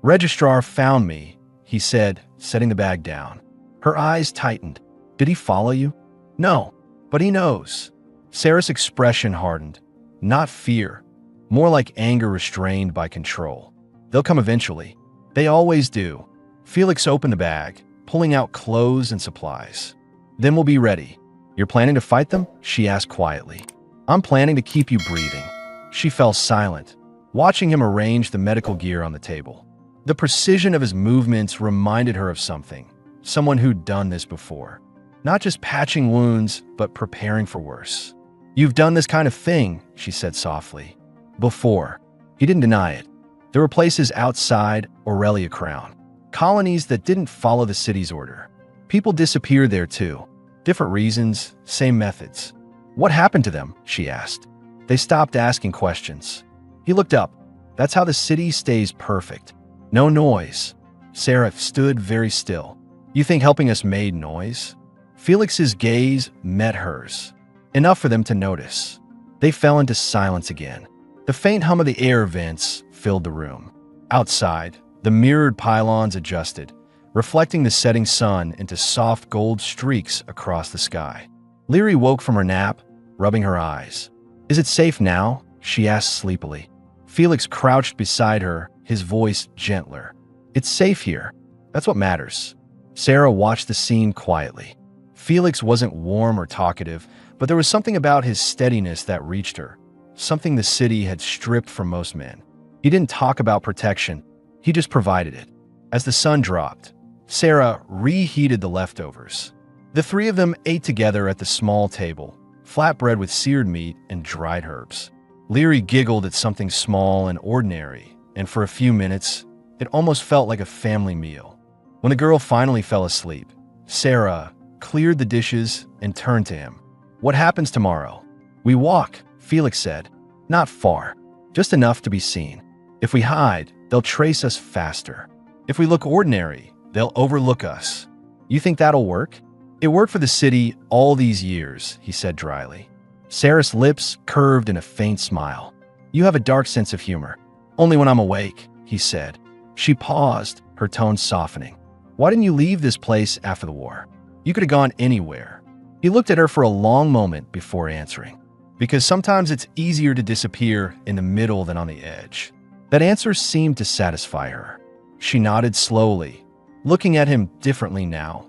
"Registrar found me," he said, setting the bag down. Her eyes tightened. Did he follow you? No, but he knows. Sarah's expression hardened. Not fear, more like anger restrained by control. They'll come eventually. They always do. Felix opened the bag, pulling out clothes and supplies. Then we'll be ready. You're planning to fight them? She asked quietly. I'm planning to keep you breathing. She fell silent, watching him arrange the medical gear on the table. The precision of his movements reminded her of something, someone who'd done this before. Not just patching wounds, but preparing for worse. You've done this kind of thing, she said softly. Before. He didn't deny it. There were places outside Aurelia Crown, colonies that didn't follow the city's order. People disappeared there too. Different reasons, same methods. What happened to them? She asked. They stopped asking questions. He looked up. That's how the city stays perfect. No noise. Sarah stood very still. You think helping us made noise? Felix's gaze met hers. Enough for them to notice. They fell into silence again. The faint hum of the air vents filled the room. Outside, the mirrored pylons adjusted, reflecting the setting sun into soft gold streaks across the sky. Leary woke from her nap, rubbing her eyes. Is it safe now? She asked sleepily. Felix crouched beside her, his voice gentler. It's safe here. That's what matters. Sarah watched the scene quietly. Felix wasn't warm or talkative, but there was something about his steadiness that reached her, something the city had stripped from most men. He didn't talk about protection, he just provided it. As the sun dropped, Sarah reheated the leftovers. The three of them ate together at the small table, flatbread with seared meat and dried herbs. Leary giggled at something small and ordinary, and for a few minutes, it almost felt like a family meal. When the girl finally fell asleep, Sarah cleared the dishes and turned to him. What happens tomorrow? We walk, Felix said. Not far, just enough to be seen. If we hide, they'll trace us faster. If we look ordinary, they'll overlook us. You think that'll work? It worked for the city all these years, he said dryly. Sarah's lips curved in a faint smile. You have a dark sense of humor. Only when I'm awake, he said. She paused, her tone softening. Why didn't you leave this place after the war? You could have gone anywhere. He looked at her for a long moment before answering. Because sometimes it's easier to disappear in the middle than on the edge. That answer seemed to satisfy her. She nodded slowly, looking at him differently now.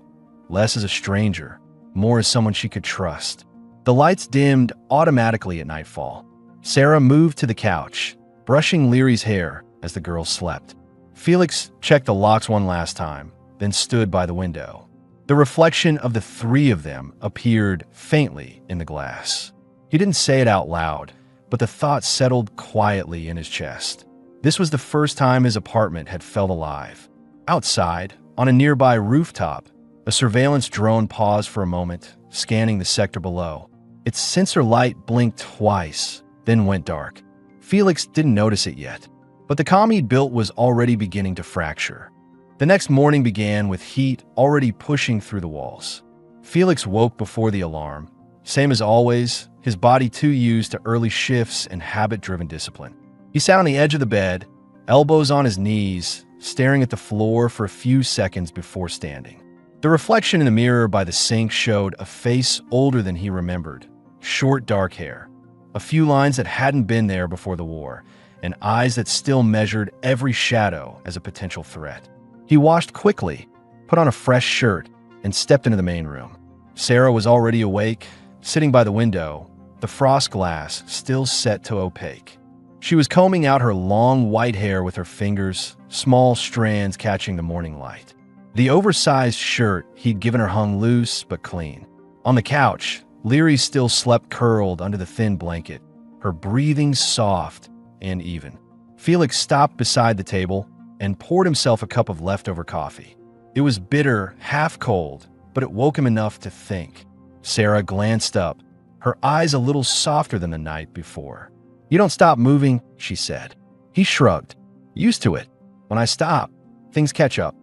Less as a stranger, more as someone she could trust. The lights dimmed automatically at nightfall. Sarah moved to the couch, brushing Leary's hair as the girl slept. Felix checked the locks one last time, then stood by the window. The reflection of the three of them appeared faintly in the glass. He didn't say it out loud, but the thought settled quietly in his chest. This was the first time his apartment had felt alive. Outside, on a nearby rooftop, a surveillance drone paused for a moment, scanning the sector below. Its sensor light blinked twice, then went dark. Felix didn't notice it yet, but the comm he'd built was already beginning to fracture. The next morning began with heat already pushing through the walls. Felix woke before the alarm. Same as always, his body too used to early shifts and habit-driven discipline. He sat on the edge of the bed, elbows on his knees, staring at the floor for a few seconds before standing. The reflection in the mirror by the sink showed a face older than he remembered. Short, dark hair, a few lines that hadn't been there before the war, and eyes that still measured every shadow as a potential threat. He washed quickly, put on a fresh shirt, and stepped into the main room. Sarah was already awake, sitting by the window, the frost glass still set to opaque. She was combing out her long white hair with her fingers, small strands catching the morning light. The oversized shirt he'd given her hung loose but clean. On the couch, Leary still slept curled under the thin blanket, her breathing soft and even. Felix stopped beside the table and poured himself a cup of leftover coffee. It was bitter, half cold, but it woke him enough to think. Sarah glanced up, her eyes a little softer than the night before. You don't stop moving, she said. He shrugged. Used to it. When I stop, things catch up.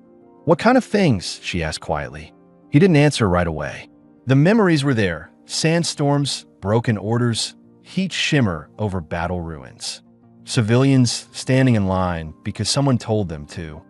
What kind of things? She asked quietly. He didn't answer right away. The memories were there. Sandstorms, broken orders, heat shimmer over battle ruins. Civilians standing in line because someone told them to.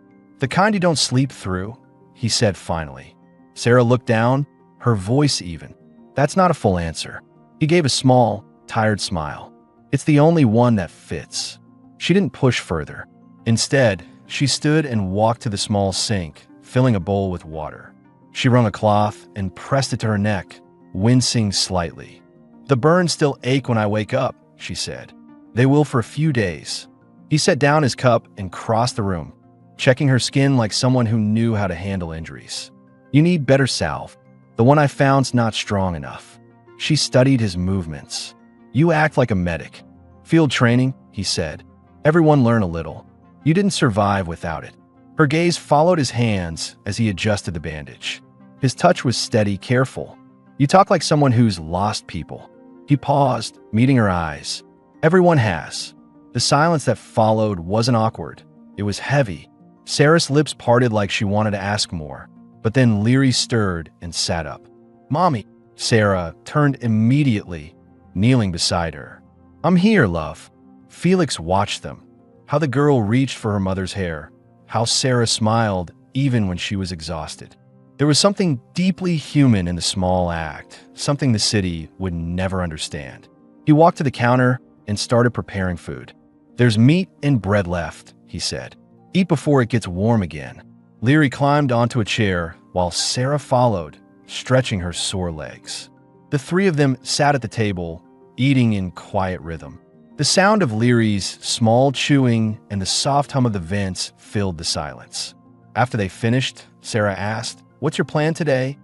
The kind you don't sleep through, he said finally. Sarah looked down, her voice even. That's not a full answer. He gave a small, tired smile. It's the only one that fits. She didn't push further. Instead, she stood and walked to the small sink, filling a bowl with water. She wrung a cloth and pressed it to her neck, wincing slightly. The burns still ache when I wake up, she said. They will for a few days. He set down his cup and crossed the room, checking her skin like someone who knew how to handle injuries. You need better salve. The one I found's not strong enough. She studied his movements. You act like a medic. Field training, he said. Everyone learn a little. You didn't survive without it. Her gaze followed his hands as he adjusted the bandage. His touch was steady, careful. You talk like someone who's lost people. He paused, meeting her eyes. Everyone has. The silence that followed wasn't awkward. It was heavy. Sarah's lips parted like she wanted to ask more, but then Leary stirred and sat up. Mommy. Sarah turned immediately, kneeling beside her. I'm here, love. Felix watched them. How the girl reached for her mother's hair. How Sarah smiled even when she was exhausted. There was something deeply human in the small act, something the city would never understand. He walked to the counter and started preparing food. There's meat and bread left, he said. Eat before it gets warm again. Leary climbed onto a chair while Sarah followed, stretching her sore legs. The three of them sat at the table, eating in quiet rhythm. The sound of Leary's small chewing and the soft hum of the vents filled the silence. After they finished, Sarah asked, What's your plan today?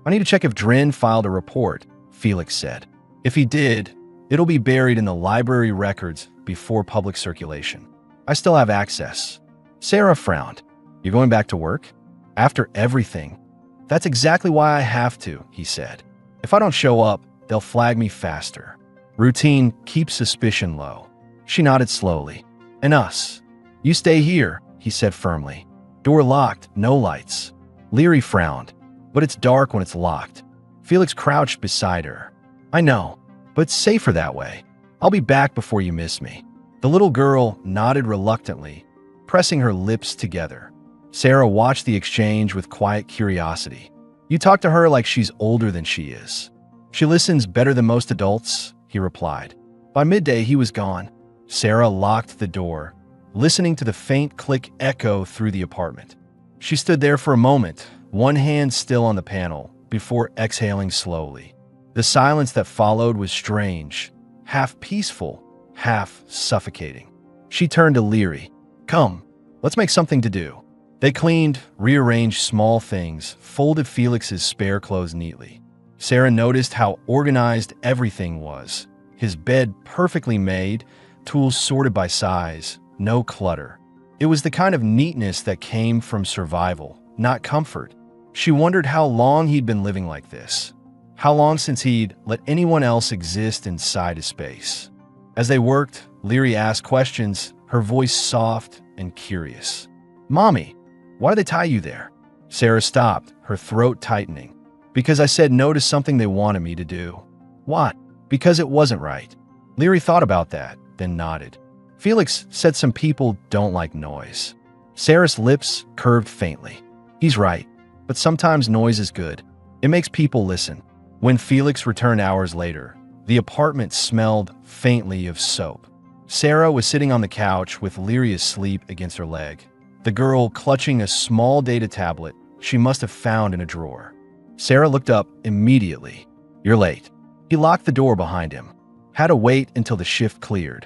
I need to check if Drin filed a report, Felix said. If he did, it'll be buried in the library records before public circulation. I still have access. Sarah frowned. You're going back to work? After everything? That's exactly why I have to, he said. If I don't show up, they'll flag me faster. Routine keeps suspicion low. She nodded slowly. And us. You stay here, he said firmly. Door locked, no lights. Leary frowned. But it's dark when it's locked. Felix crouched beside her. I know, but it's safer that way. I'll be back before you miss me. The little girl nodded reluctantly, pressing her lips together. Sarah watched the exchange with quiet curiosity. You talk to her like she's older than she is. She listens better than most adults, he replied. By midday, he was gone. Sarah locked the door, listening to the faint click echo through the apartment. She stood there for a moment, one hand still on the panel, before exhaling slowly. The silence that followed was strange, half peaceful, half suffocating. She turned to Leary. Come, let's make something to do. They cleaned, rearranged small things, folded Felix's spare clothes neatly. Sarah noticed how organized everything was. His bed perfectly made, tools sorted by size, no clutter. It was the kind of neatness that came from survival, not comfort. She wondered how long he'd been living like this. How long since he'd let anyone else exist inside his space. As they worked, Leary asked questions, her voice soft and curious. Mommy, why did they tie you there? Sarah stopped, her throat tightening. Because I said no to something they wanted me to do. What? Because it wasn't right. Leary thought about that, then nodded. Felix said some people don't like noise. Sarah's lips curved faintly. He's right, but sometimes noise is good. It makes people listen. When Felix returned hours later, the apartment smelled faintly of soap. Sarah was sitting on the couch with Leary asleep against her leg, the girl clutching a small data tablet she must have found in a drawer. Sarah looked up immediately. You're late. He locked the door behind him. Had to wait until the shift cleared.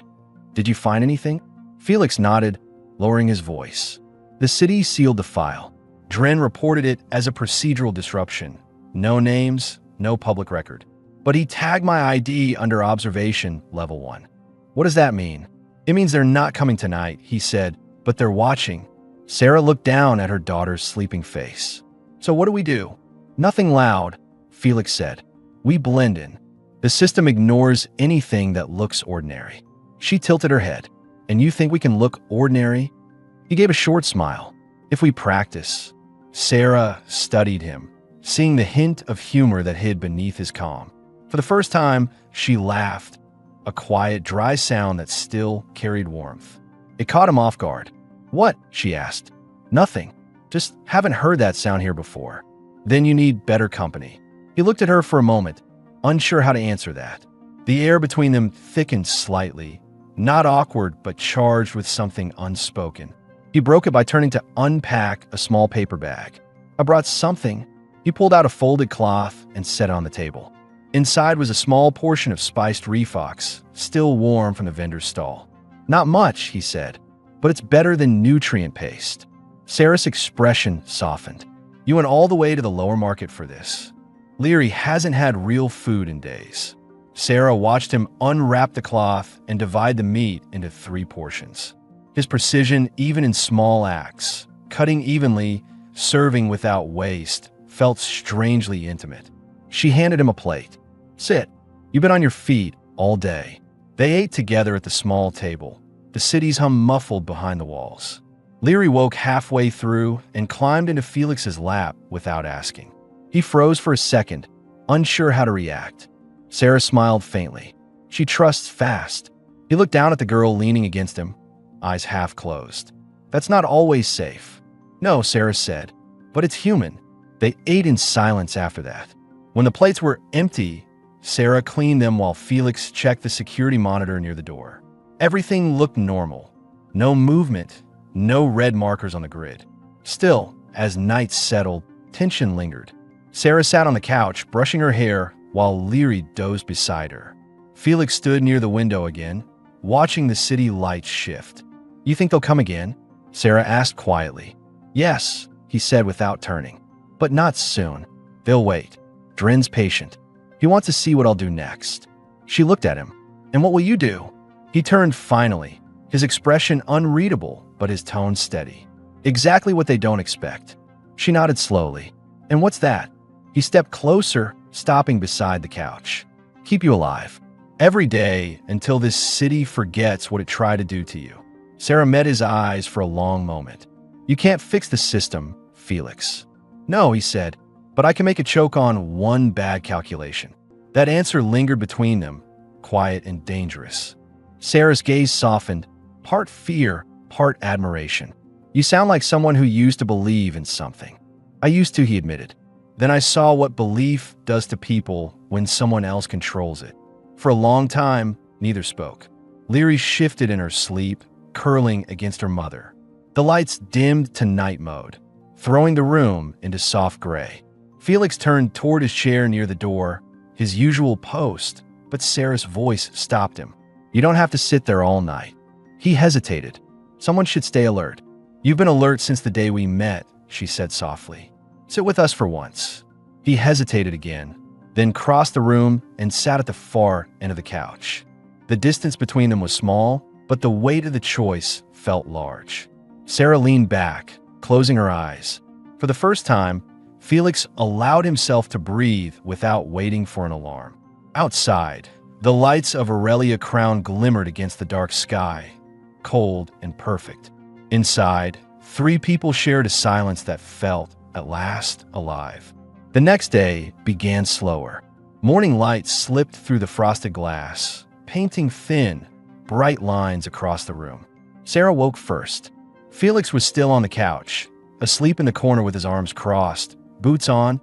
Did you find anything? Felix nodded, lowering his voice. The city sealed the file. Dren reported it as a procedural disruption. No names, no public record. But he tagged my ID under observation level 1. What does that mean? It means they're not coming tonight, he said, but they're watching. Sarah looked down at her daughter's sleeping face. So what do we do? Nothing loud, Felix said. We blend in. The system ignores anything that looks ordinary. She tilted her head. And you think we can look ordinary? He gave a short smile. If we practice. Sarah studied him, seeing the hint of humor that hid beneath his calm. For the first time, she laughed, a quiet, dry sound that still carried warmth. It caught him off guard. What? She asked. Nothing. Just haven't heard that sound here before. Then you need better company. He looked at her for a moment, unsure how to answer that. The air between them thickened slightly, not awkward, but charged with something unspoken. He broke it by turning to unpack a small paper bag. I brought something. He pulled out a folded cloth and set it on the table. Inside was a small portion of spiced refox, still warm from the vendor's stall. Not much, he said, but it's better than nutrient paste. Sarah's expression softened. You went all the way to the lower market for this. Leary hasn't had real food in days. Sarah watched him unwrap the cloth and divide the meat into 3 portions. His precision, even in small acts, cutting evenly, serving without waste, felt strangely intimate. She handed him a plate. Sit. You've been on your feet all day. They ate together at the small table. The city's hum muffled behind the walls. Leary woke halfway through and climbed into Felix's lap without asking. He froze for a second, unsure how to react. Sarah smiled faintly. She trusts fast. He looked down at the girl leaning against him, eyes half closed. That's not always safe. No, Sarah said, but it's human. They ate in silence after that. When the plates were empty, Sarah cleaned them while Felix checked the security monitor near the door. Everything looked normal. No movement, no red markers on the grid. Still, as night settled, tension lingered. Sarah sat on the couch, brushing her hair, while Leary dozed beside her. Felix stood near the window again, watching the city lights shift. You think they'll come again? Sarah asked quietly. Yes, he said without turning. But not soon. They'll wait. Drin's patient. He wants to see what I'll do next. She looked at him. And what will you do? He turned finally, his expression unreadable, but his tone steady. Exactly what they don't expect. She nodded slowly. And what's that? He stepped closer, stopping beside the couch. Keep you alive. Every day until this city forgets what it tried to do to you. Sarah met his eyes for a long moment. You can't fix the system, Felix. No, he said, but I can make it choke on one bad calculation. That answer lingered between them, quiet and dangerous. Sarah's gaze softened, part fear, part admiration. You sound like someone who used to believe in something. I used to, he admitted. Then I saw what belief does to people when someone else controls it. For a long time, neither spoke. Leary shifted in her sleep, curling against her mother. The lights dimmed to night mode, throwing the room into soft gray. Felix turned toward his chair near the door, his usual post, but Sarah's voice stopped him. You don't have to sit there all night. He hesitated. Someone should stay alert. You've been alert since the day we met, she said softly. Sit with us for once. He hesitated again, then crossed the room and sat at the far end of the couch. The distance between them was small, but the weight of the choice felt large. Sarah leaned back, closing her eyes. For the first time, Felix allowed himself to breathe without waiting for an alarm. Outside, the lights of Aurelia Crown glimmered against the dark sky, cold and perfect. Inside, 3 people shared a silence that felt, at last, alive. The next day began slower. Morning light slipped through the frosted glass, painting thin, bright lines across the room. Sarah woke first. Felix was still on the couch, asleep in the corner with his arms crossed, boots on,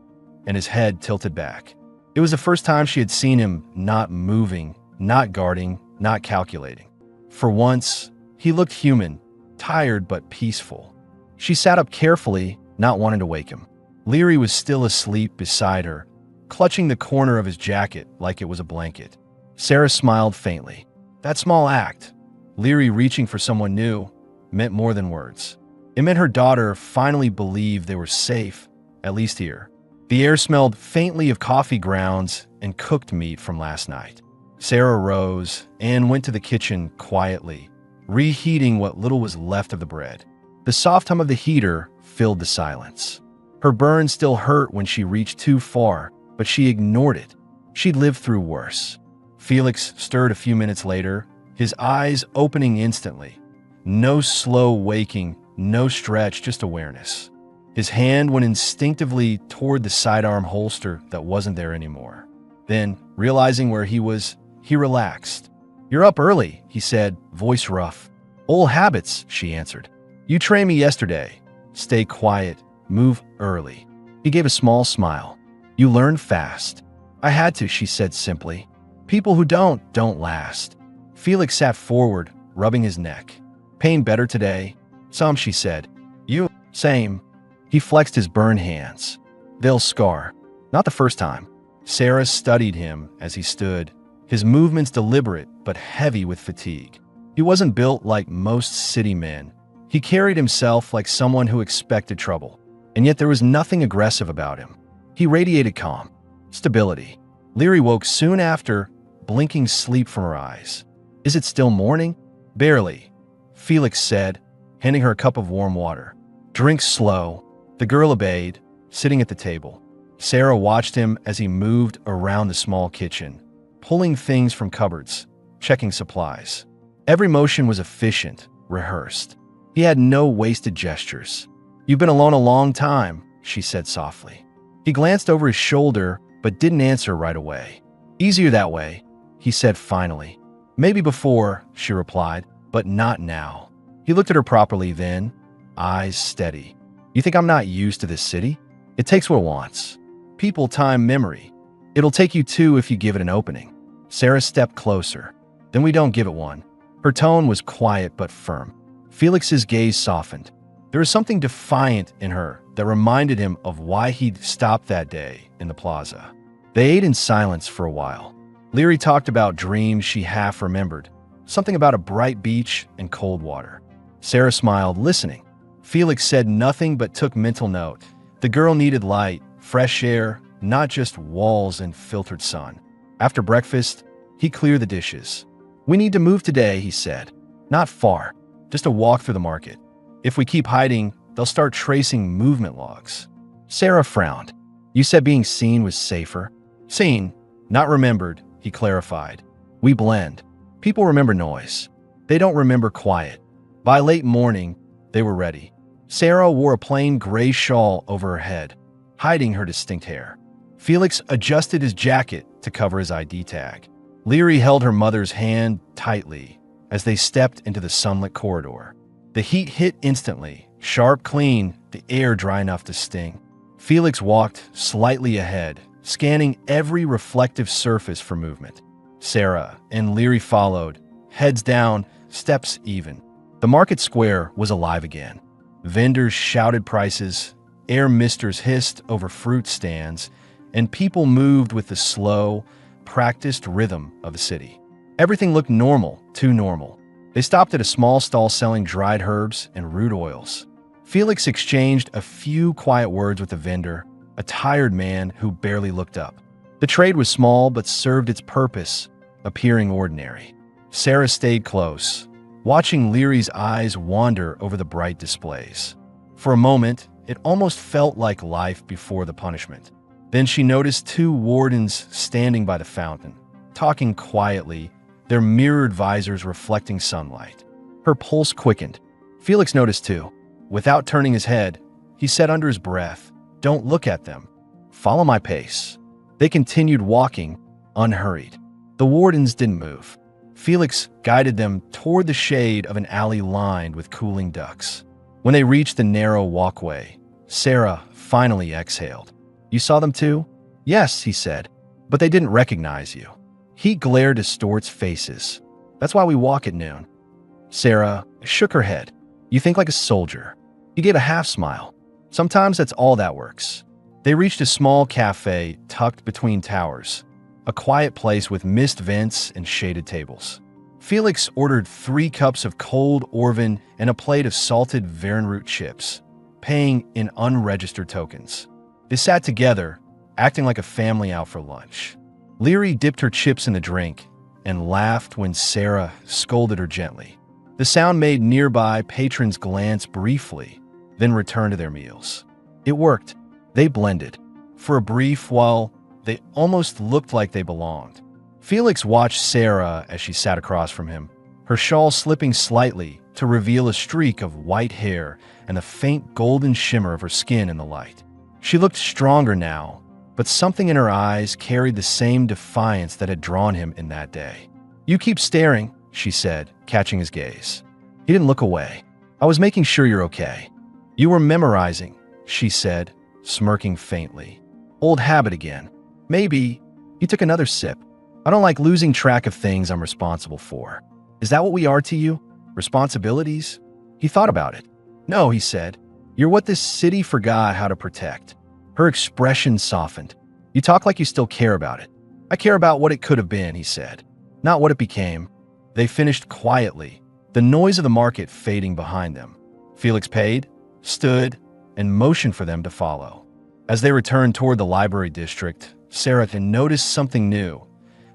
and his head tilted back. It was the first time she had seen him not moving, not guarding, not calculating. For once, he looked human, tired but peaceful. She sat up carefully, not wanting to wake him. Leary was still asleep beside her, clutching the corner of his jacket like it was a blanket. Sarah smiled faintly. That small act, Leary reaching for someone new, meant more than words. It meant her daughter finally believed they were safe, at least here. The air smelled faintly of coffee grounds and cooked meat from last night. Sarah rose and went to the kitchen quietly, reheating what little was left of the bread. The soft hum of the heater filled the silence. Her burn still hurt when she reached too far, but she ignored it. She'd lived through worse. Felix stirred a few minutes later, his eyes opening instantly. No slow waking, no stretch, just awareness. His hand went instinctively toward the sidearm holster that wasn't there anymore. Then, realizing where he was, he relaxed. You're up early, he said, voice rough. Old habits, she answered. You trained me yesterday. Stay quiet, move early. He gave a small smile. You learn fast. I had to, she said simply. People who don't last. Felix sat forward, rubbing his neck. Pain better today? Some, she said. You? Same. He flexed his burned hands. They'll scar. Not the first time. Sarah studied him as he stood, his movements deliberate but heavy with fatigue. He wasn't built like most city men. He carried himself like someone who expected trouble, and yet there was nothing aggressive about him. He radiated calm, stability. Leary woke soon after, blinking sleep from her eyes. Is it still morning? Barely, Felix said, handing her a cup of warm water. Drink slow. The girl obeyed, sitting at the table. Sarah watched him as he moved around the small kitchen, pulling things from cupboards, checking supplies. Every motion was efficient, rehearsed. He had no wasted gestures. You've been alone a long time, she said softly. He glanced over his shoulder, but didn't answer right away. Easier that way, he said finally. Maybe before, she replied, but not now. He looked at her properly then, eyes steady. You think I'm not used to this city? It takes what it wants. People, time, memory. It'll take you too if you give it an opening. Sarah stepped closer. Then we don't give it one. Her tone was quiet but firm. Felix's gaze softened. There was something defiant in her that reminded him of why he'd stopped that day in the plaza. They ate in silence for a while. Leary talked about dreams she half remembered, something about a bright beach and cold water. Sarah smiled, listening. Felix said nothing but took mental note. The girl needed light, fresh air, not just walls and filtered sun. After breakfast, he cleared the dishes. We need to move today, he said. Not far, just a walk through the market. If we keep hiding, they'll start tracing movement logs. Sarah frowned. You said being seen was safer. Seen, not remembered, he clarified. We blend. People remember noise. They don't remember quiet. By late morning, they were ready. Sarah wore a plain gray shawl over her head, hiding her distinct hair. Felix adjusted his jacket to cover his ID tag. Leary held her mother's hand tightly as they stepped into the sunlit corridor. The heat hit instantly, sharp, clean, the air dry enough to sting. Felix walked slightly ahead, scanning every reflective surface for movement. Sarah and Leary followed, heads down, steps even. The market square was alive again. Vendors shouted prices, air misters hissed over fruit stands, and people moved with the slow, practiced rhythm of the city. Everything looked normal, too normal. They stopped at a small stall selling dried herbs and root oils. Felix exchanged a few quiet words with the vendor, a tired man who barely looked up. The trade was small but served its purpose, appearing ordinary. Sarah stayed close, watching Leary's eyes wander over the bright displays. For a moment, it almost felt like life before the punishment. Then she noticed two wardens standing by the fountain, talking quietly, their mirrored visors reflecting sunlight. Her pulse quickened. Felix noticed too. Without turning his head, he said under his breath, "Don't look at them. Follow my pace." They continued walking, unhurried. The wardens didn't move. Felix guided them toward the shade of an alley lined with cooling ducks. When they reached the narrow walkway, Sarah finally exhaled. "You saw them too?" "Yes," he said, "but they didn't recognize you." He glared distorts faces. "That's why we walk at noon." Sarah shook her head. "You think like a soldier." He gave a half smile. "Sometimes that's all that works." They reached a small cafe tucked between towers, a quiet place with mist vents and shaded tables. Felix ordered 3 cups of cold Orvin and a plate of salted Verenroot chips, paying in unregistered tokens. They sat together, acting like a family out for lunch. Leary dipped her chips in the drink and laughed when Sarah scolded her gently. The sound made nearby patrons glance briefly, then return to their meals. It worked. They blended. For a brief while, they almost looked like they belonged. Felix watched Sarah as she sat across from him, her shawl slipping slightly to reveal a streak of white hair and the faint golden shimmer of her skin in the light. She looked stronger now, but something in her eyes carried the same defiance that had drawn him in that day. "You keep staring," she said, catching his gaze. He didn't look away. "I was making sure you're okay." You were memorizing, she said, smirking faintly. Old habit again. Maybe. He took another sip. I don't like losing track of things I'm responsible for. Is that what we are to you? Responsibilities? He thought about it. No, he said. You're what this city forgot how to protect. Her expression softened. You talk like you still care about it. I care about what it could have been, he said. Not what it became. They finished quietly, the noise of the market fading behind them. Felix paid, stood, and motioned for them to follow. As they returned toward the library district, Sarah noticed something new.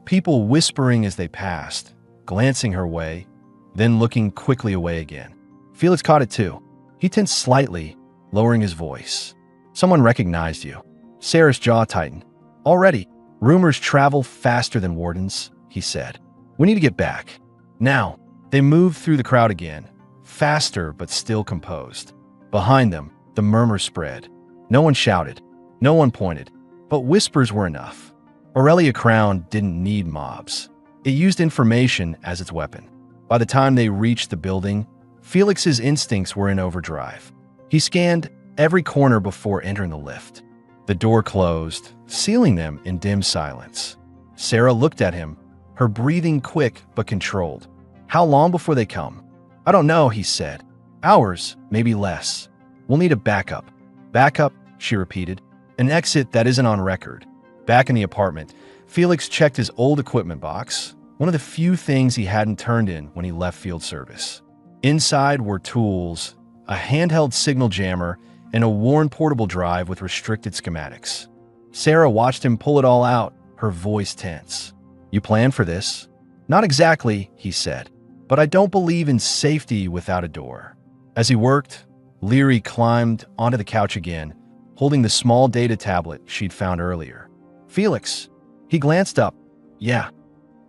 People whispering as they passed, glancing her way, then looking quickly away again. Felix caught it too. He tensed slightly, lowering his voice. Someone recognized you. Sarah's jaw tightened. Already, rumors travel faster than wardens, he said. We need to get back. Now, they moved through the crowd again, faster but still composed. Behind them, the murmur spread. No one shouted. No one pointed. But whispers were enough. Aurelia Crown didn't need mobs. It used information as its weapon. By the time they reached the building, Felix's instincts were in overdrive. He scanned every corner before entering the lift. The door closed, sealing them in dim silence. Sarah looked at him, her breathing quick but controlled. How long before they come? I don't know, he said. Hours, maybe less. We'll need a backup. Backup, she repeated. An exit that isn't on record. Back in the apartment, Felix checked his old equipment box, one of the few things he hadn't turned in when he left field service. Inside were tools, a handheld signal jammer, and a worn portable drive with restricted schematics. Sarah watched him pull it all out, her voice tense. You planned for this? Not exactly, he said, but I don't believe in safety without a door. As he worked, Leary climbed onto the couch again, holding the small data tablet she'd found earlier. Felix. He glanced up. Yeah.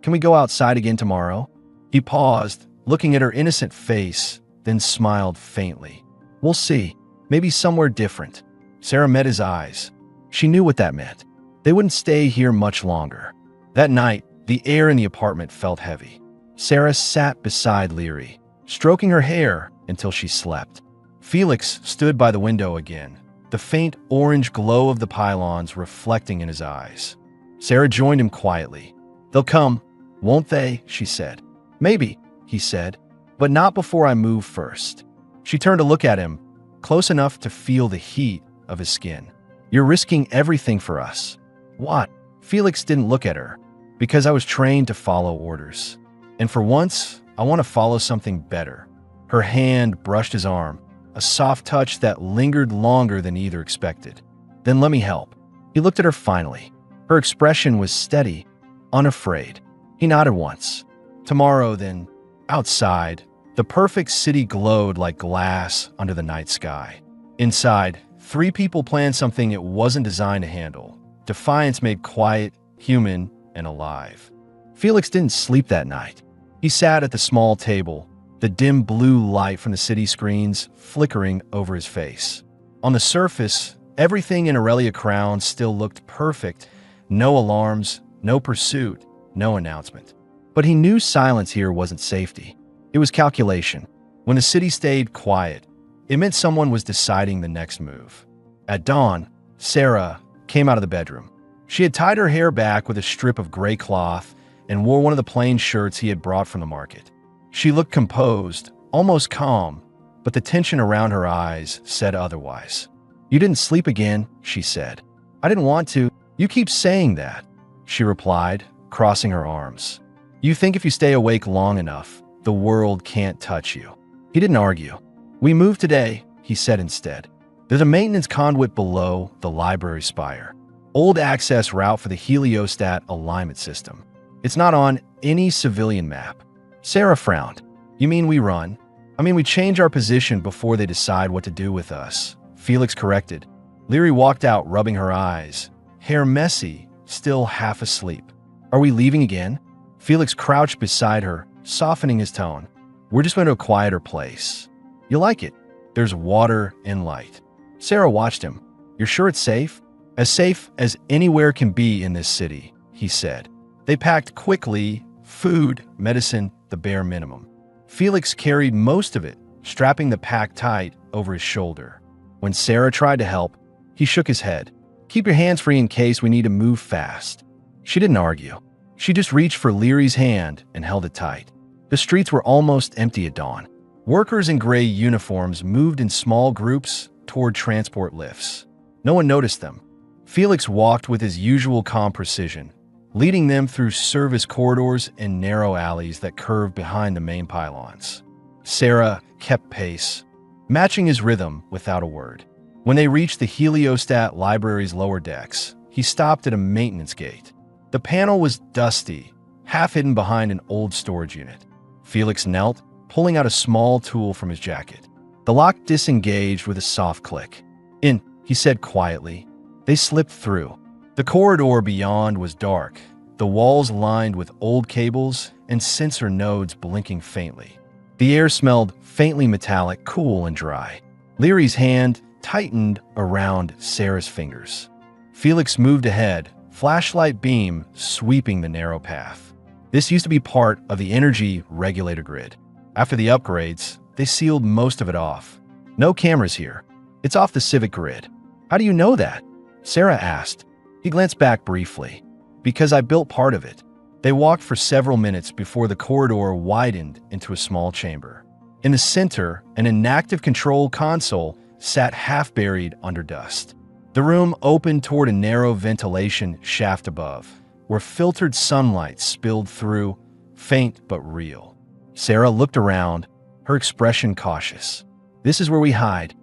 Can we go outside again tomorrow? He paused, looking at her innocent face, then smiled faintly. We'll see. Maybe somewhere different. Sarah met his eyes. She knew what that meant. They wouldn't stay here much longer. That night, the air in the apartment felt heavy. Sarah sat beside Leary, stroking her hair until she slept. Felix stood by the window again, the faint orange glow of the pylons reflecting in his eyes. Sarah joined him quietly. They'll come, won't they? She said. Maybe, he said, but not before I move first. She turned to look at him, close enough to feel the heat of his skin. You're risking everything for us. What? Felix didn't look at her. Because I was trained to follow orders. And for once, I want to follow something better. Her hand brushed his arm, a soft touch that lingered longer than either expected. Then let me help. He looked at her finally. Her expression was steady, unafraid. He nodded once. Tomorrow, then, outside, the perfect city glowed like glass under the night sky. Inside, 3 people planned something it wasn't designed to handle. Defiance made quiet, human, and alive. Felix didn't sleep that night. He sat at the small table, the dim blue light from the city screens flickering over his face. On the surface, everything in Aurelia Crown still looked perfect. No alarms, no pursuit, no announcement. But he knew silence here wasn't safety. It was calculation. When the city stayed quiet, it meant someone was deciding the next move. At dawn, Sarah came out of the bedroom. She had tied her hair back with a strip of gray cloth and wore one of the plain shirts he had brought from the market. She looked composed, almost calm, but the tension around her eyes said otherwise. You didn't sleep again, she said. I didn't want to. You keep saying that, she replied, crossing her arms. You think if you stay awake long enough, the world can't touch you. He didn't argue. We moved today, he said instead. There's a maintenance conduit below the library spire. Old access route for the heliostat alignment system. It's not on any civilian map. Sarah frowned. You mean we run? I mean we change our position before they decide what to do with us, Felix corrected. Leary walked out, rubbing her eyes, hair messy, still half asleep. Are we leaving again? Felix crouched beside her, softening his tone. We're just going to a quieter place. You like it? There's water and light. Sarah watched him. You're sure it's safe? As safe as anywhere can be in this city, he said. They packed quickly, food, medicine, the bare minimum. Felix carried most of it, strapping the pack tight over his shoulder. When Sarah tried to help, he shook his head. "Keep your hands free in case we need to move fast." She didn't argue. She just reached for Leary's hand and held it tight. The streets were almost empty at dawn. Workers in gray uniforms moved in small groups toward transport lifts. No one noticed them. Felix walked with his usual calm precision, leading them through service corridors and narrow alleys that curved behind the main pylons. Sarah kept pace, matching his rhythm without a word. When they reached the Heliostat library's lower decks, he stopped at a maintenance gate. The panel was dusty, half hidden behind an old storage unit. Felix knelt, pulling out a small tool from his jacket. The lock disengaged with a soft click. "In," he said quietly. They slipped through. The corridor beyond was dark, the walls lined with old cables and sensor nodes blinking faintly. The air smelled faintly metallic, cool and dry. Leary's hand tightened around Sarah's fingers. Felix moved ahead, flashlight beam sweeping the narrow path. This used to be part of the energy regulator grid. After the upgrades, they sealed most of it off. "No cameras here. It's off the civic grid." "How do you know that?" Sarah asked. He glanced back briefly. "Because I built part of it." They walked for several minutes before the corridor widened into a small chamber. In the center, an inactive control console sat half-buried under dust. The room opened toward a narrow ventilation shaft above, where filtered sunlight spilled through, faint but real. Sarah looked around, her expression cautious. "This is where we hide."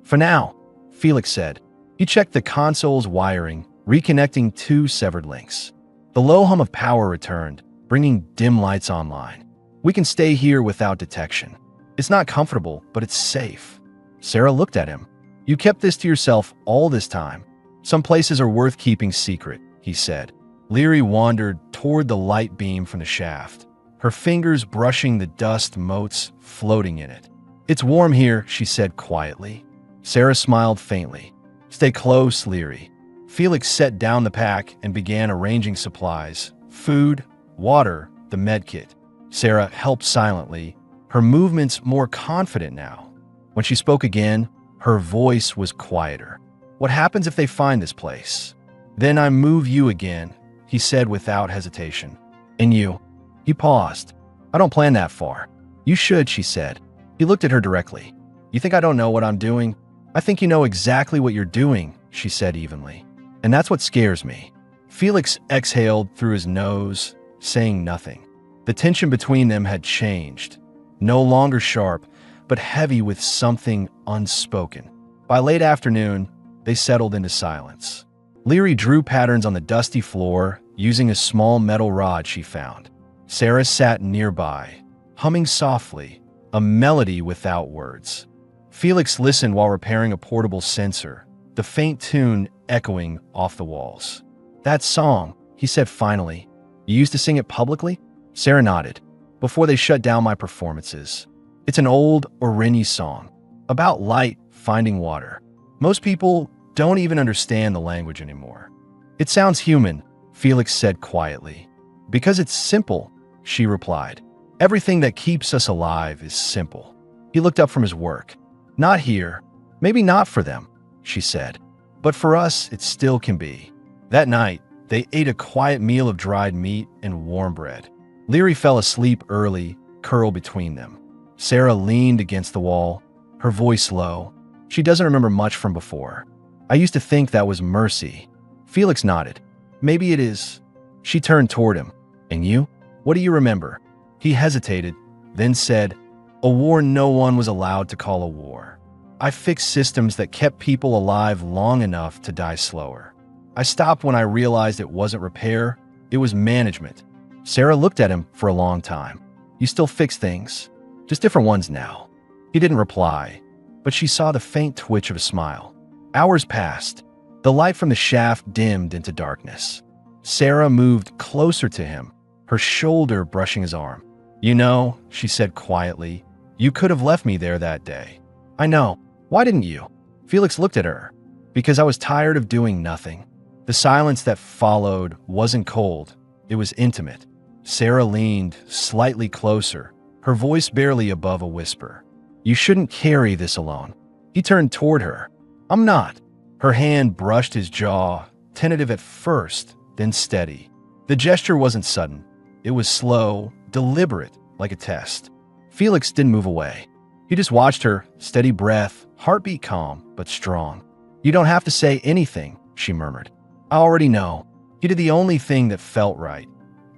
"For now," Felix said. He checked the console's wiring, reconnecting two severed links. The low hum of power returned, bringing dim lights online. "We can stay here without detection. It's not comfortable, but it's safe." Sarah looked at him. "You kept this to yourself all this time." "Some places are worth keeping secret," he said. Leary wandered toward the light beam from the shaft, her fingers brushing the dust motes floating in it. "It's warm here," she said quietly. Sarah smiled faintly. "Stay close, Leary." Felix set down the pack and began arranging supplies, food, water, the medkit. Sarah helped silently, her movements more confident now. When she spoke again, her voice was quieter. "What happens if they find this place?" "Then I move you again," he said without hesitation. "And you?" He paused. "I don't plan that far." "You should," she said. He looked at her directly. "You think I don't know what I'm doing?" "I think you know exactly what you're doing," she said evenly. "And that's what scares me." Felix exhaled through his nose, saying nothing. The tension between them had changed. No longer sharp, but heavy with something unspoken. By late afternoon, they settled into silence. Leary drew patterns on the dusty floor using a small metal rod she found. Sarah sat nearby, humming softly, a melody without words. Felix listened while repairing a portable sensor, the faint tune echoing off the walls. "That song," he said finally. "You used to sing it publicly?" Sarah nodded. "Before they shut down my performances. It's an old Oreni song, about light finding water. Most people don't even understand the language anymore." "It sounds human," Felix said quietly. "Because it's simple," she replied. "Everything that keeps us alive is simple." He looked up from his work. "Not here. Maybe not for them," she said. "But for us, it still can be." That night, they ate a quiet meal of dried meat and warm bread. Leary fell asleep early, curled between them. Sarah leaned against the wall, her voice low. She doesn't remember much from before. "I used to think that was mercy." Felix nodded. "Maybe it is." She turned toward him. "And you? What do you remember?" He hesitated, then said, "A war no one was allowed to call a war. I fixed systems that kept people alive long enough to die slower. I stopped when I realized it wasn't repair, it was management." Sarah looked at him for a long time. "You still fix things, just different ones now." He didn't reply, but she saw the faint twitch of a smile. Hours passed. The light from the shaft dimmed into darkness. Sarah moved closer to him, her shoulder brushing his arm. "You know," she said quietly, "you could have left me there that day." "I know. Why didn't you?" Felix looked at her. "Because I was tired of doing nothing." The silence that followed wasn't cold. It was intimate. Sarah leaned slightly closer, her voice barely above a whisper. You shouldn't carry this alone. He turned toward her. I'm not. Her hand brushed his jaw, tentative at first, then steady. The gesture wasn't sudden. It was slow, deliberate, like a test. Felix didn't move away. He just watched her, steady breath, heartbeat calm, but strong. You don't have to say anything, she murmured. I already know. He did the only thing that felt right.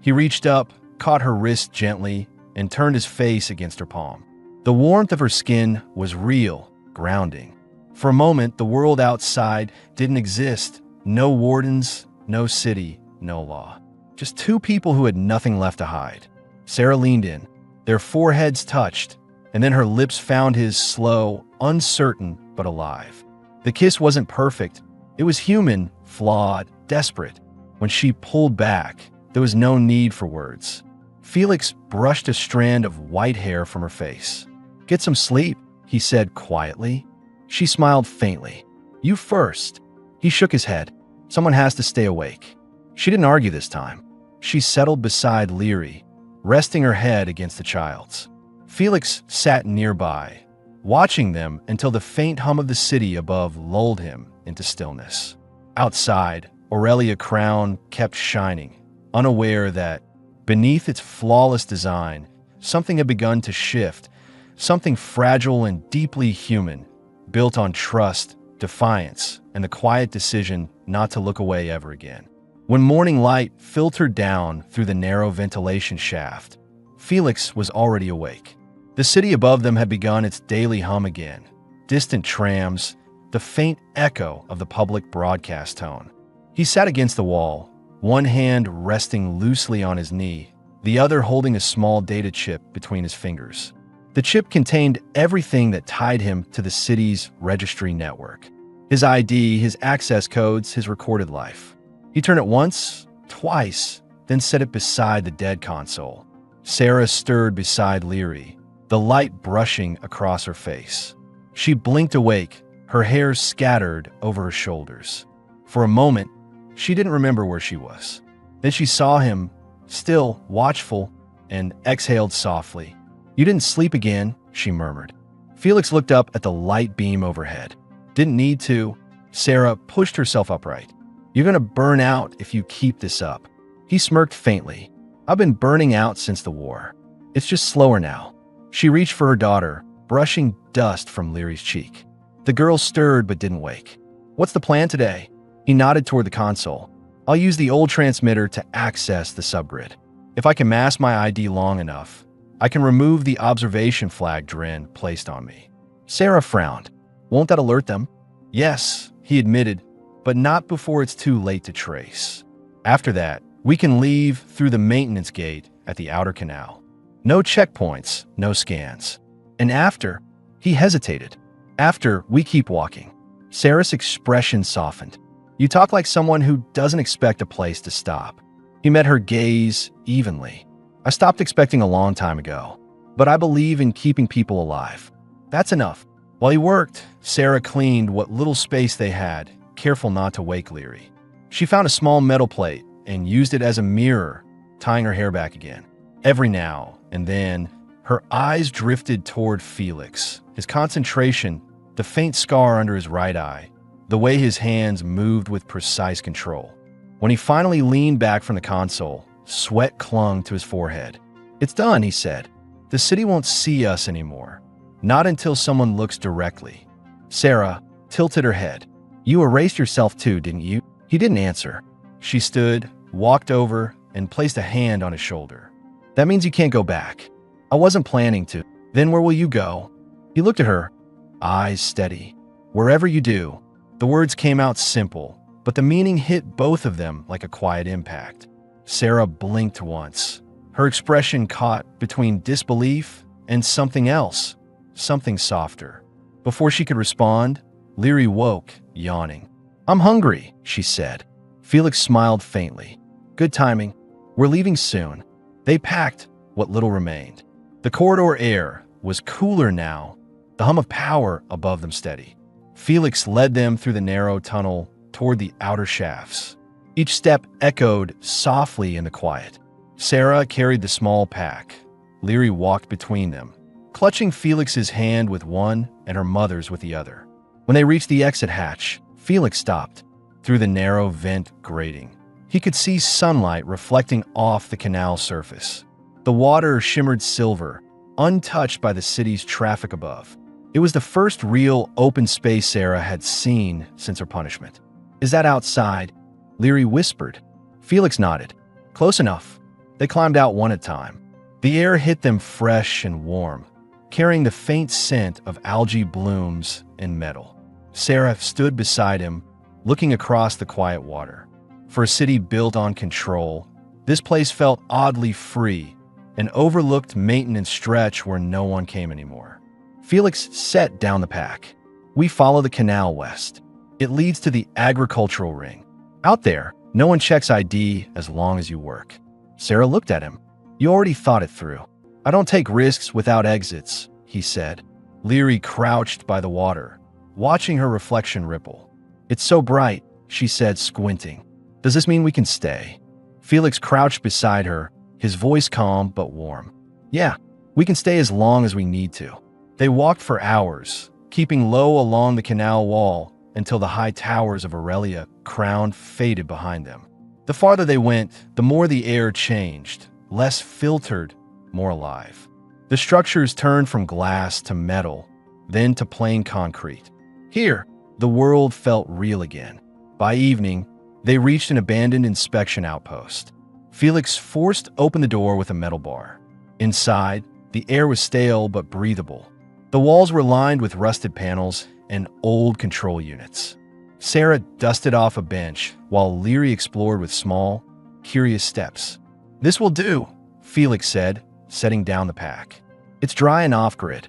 He reached up, caught her wrist gently, and turned his face against her palm. The warmth of her skin was real, grounding. For a moment, the world outside didn't exist. No wardens, no city, no law. Just two people who had nothing left to hide. Sarah leaned in. Their foreheads touched, and then her lips found his, slow, uncertain, but alive. The kiss wasn't perfect. It was human, flawed, desperate. When she pulled back, there was no need for words. Felix brushed a strand of white hair from her face. Get some sleep, he said quietly. She smiled faintly. You first. He shook his head. Someone has to stay awake. She didn't argue this time. She settled beside Leary, resting her head against the child's. Felix sat nearby, watching them until the faint hum of the city above lulled him into stillness. Outside, Aurelia Crown kept shining, unaware that, beneath its flawless design, something had begun to shift, something fragile and deeply human, built on trust, defiance, and the quiet decision not to look away ever again. When morning light filtered down through the narrow ventilation shaft, Felix was already awake. The city above them had begun its daily hum again. Distant trams, the faint echo of the public broadcast tone. He sat against the wall, one hand resting loosely on his knee, the other holding a small data chip between his fingers. The chip contained everything that tied him to the city's registry network. His ID, his access codes, his recorded life. He turned it once, twice, then set it beside the dead console. Sarah stirred beside Leary, the light brushing across her face. She blinked awake, her hair scattered over her shoulders. For a moment, she didn't remember where she was. Then she saw him, still watchful, and exhaled softly. You didn't sleep again, she murmured. Felix looked up at the light beam overhead. Didn't need to. Sarah pushed herself upright. You're gonna burn out if you keep this up. He smirked faintly. I've been burning out since the war. It's just slower now. She reached for her daughter, brushing dust from Leary's cheek. The girl stirred but didn't wake. What's the plan today? He nodded toward the console. I'll use the old transmitter to access the subgrid. If I can mask my ID long enough, I can remove the observation flag Dren placed on me. Sarah frowned. Won't that alert them? Yes, he admitted, but not before it's too late to trace. After that, we can leave through the maintenance gate at the outer canal. No checkpoints, no scans. And after, he hesitated. After, we keep walking. Sarah's expression softened. You talk like someone who doesn't expect a place to stop. He met her gaze evenly. I stopped expecting a long time ago, but I believe in keeping people alive. That's enough. While he worked, Sarah cleaned what little space they had, careful not to wake Leary. She found a small metal plate and used it as a mirror, tying her hair back again. Every now and then, her eyes drifted toward Felix, his concentration, the faint scar under his right eye, the way his hands moved with precise control. When he finally leaned back from the console, sweat clung to his forehead. It's done, he said. The city won't see us anymore. Not until someone looks directly. Sarah tilted her head. You erased yourself too, didn't you? He didn't answer. She stood, walked over, and placed a hand on his shoulder. That means you can't go back. I wasn't planning to. Then where will you go? He looked at her, eyes steady. Wherever you do. The words came out simple, but the meaning hit both of them like a quiet impact. Sarah blinked once. Her expression caught between disbelief and something else, something softer. Before she could respond, Leary woke, yawning. I'm hungry, she said. Felix smiled faintly. Good timing. We're leaving soon. They packed what little remained. The corridor air was cooler now, the hum of power above them steady. Felix led them through the narrow tunnel toward the outer shafts. Each step echoed softly in the quiet. Sarah carried the small pack. Leary walked between them, clutching Felix's hand with one and her mother's with the other. When they reached the exit hatch, Felix stopped. Through the narrow vent grating, he could see sunlight reflecting off the canal surface. The water shimmered silver, untouched by the city's traffic above. It was the first real open space Sarah had seen since her punishment. "Is that outside?" Leary whispered. Felix nodded. "Close enough." They climbed out one at a time. The air hit them fresh and warm, carrying the faint scent of algae blooms and metal. Sarah stood beside him, looking across the quiet water. For a city built on control, this place felt oddly free, an overlooked maintenance stretch where no one came anymore. Felix set down the pack. "We follow the canal west. It leads to the agricultural ring. Out there, no one checks ID as long as you work." Sarah looked at him. "You already thought it through." "I don't take risks without exits," he said. Leary crouched by the water, watching her reflection ripple. "It's so bright," she said, squinting. "Does this mean we can stay?" Felix crouched beside her, his voice calm but warm. "Yeah, we can stay as long as we need to." They walked for hours, keeping low along the canal wall until the high towers of Aurelia crowned faded behind them. The farther they went, the more the air changed, less filtered, more alive. The structures turned from glass to metal, then to plain concrete. Here, the world felt real again. By evening, they reached an abandoned inspection outpost. Felix forced open the door with a metal bar. Inside, the air was stale but breathable. The walls were lined with rusted panels and old control units. Sarah dusted off a bench while Leary explored with small, curious steps. "This will do," Felix said, setting down the pack. "It's dry and off-grid."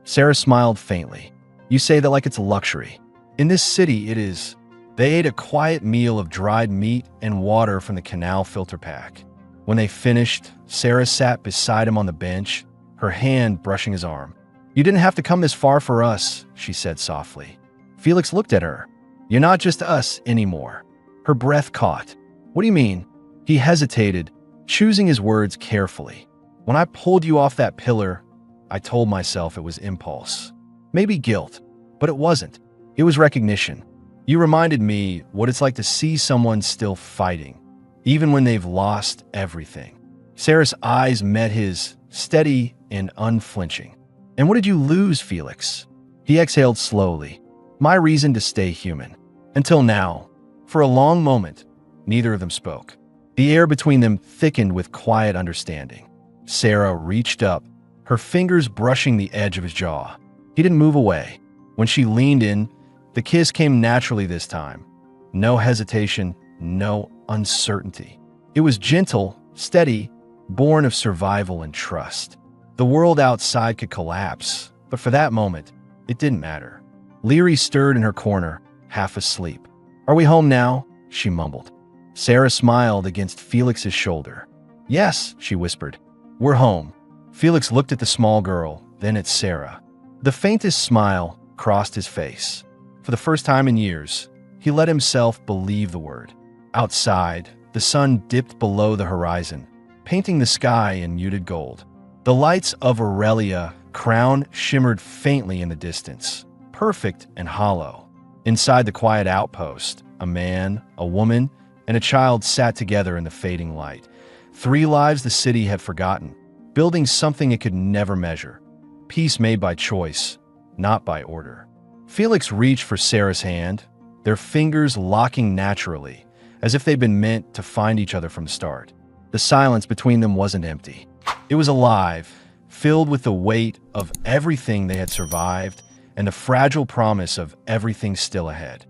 Sarah smiled faintly. "You say that like it's a luxury. In this city, it is." They ate a quiet meal of dried meat and water from the canal filter pack. When they finished, Sarah sat beside him on the bench, her hand brushing his arm. "You didn't have to come this far for us," she said softly. Felix looked at her. "You're not just us anymore." Her breath caught. "What do you mean?" He hesitated, choosing his words carefully. "When I pulled you off that pillar, I told myself it was impulse. Maybe guilt, but it wasn't. It was recognition. You reminded me what it's like to see someone still fighting, even when they've lost everything." Sarah's eyes met his, steady and unflinching. "And what did you lose, Felix?" He exhaled slowly. "My reason to stay human." Until now. For a long moment, neither of them spoke. The air between them thickened with quiet understanding. Sarah reached up, her fingers brushing the edge of his jaw. He didn't move away. When she leaned in, the kiss came naturally this time. No hesitation, no uncertainty. It was gentle, steady, born of survival and trust. The world outside could collapse, but for that moment, it didn't matter. Leary stirred in her corner, half asleep. "Are we home now?" she mumbled. Sarah smiled against Felix's shoulder. "Yes," she whispered. "We're home." Felix looked at the small girl, then at Sarah. The faintest smile crossed his face. For the first time in years, he let himself believe the word. Outside, the sun dipped below the horizon, painting the sky in muted gold. The lights of Aurelia crown shimmered faintly in the distance, perfect and hollow. Inside the quiet outpost, a man, a woman, and a child sat together in the fading light. 3 lives the city had forgotten, building something it could never measure. Peace made by choice, not by order. Felix reached for Sarah's hand, their fingers locking naturally, as if they'd been meant to find each other from the start. The silence between them wasn't empty. It was alive, filled with the weight of everything they had survived and the fragile promise of everything still ahead.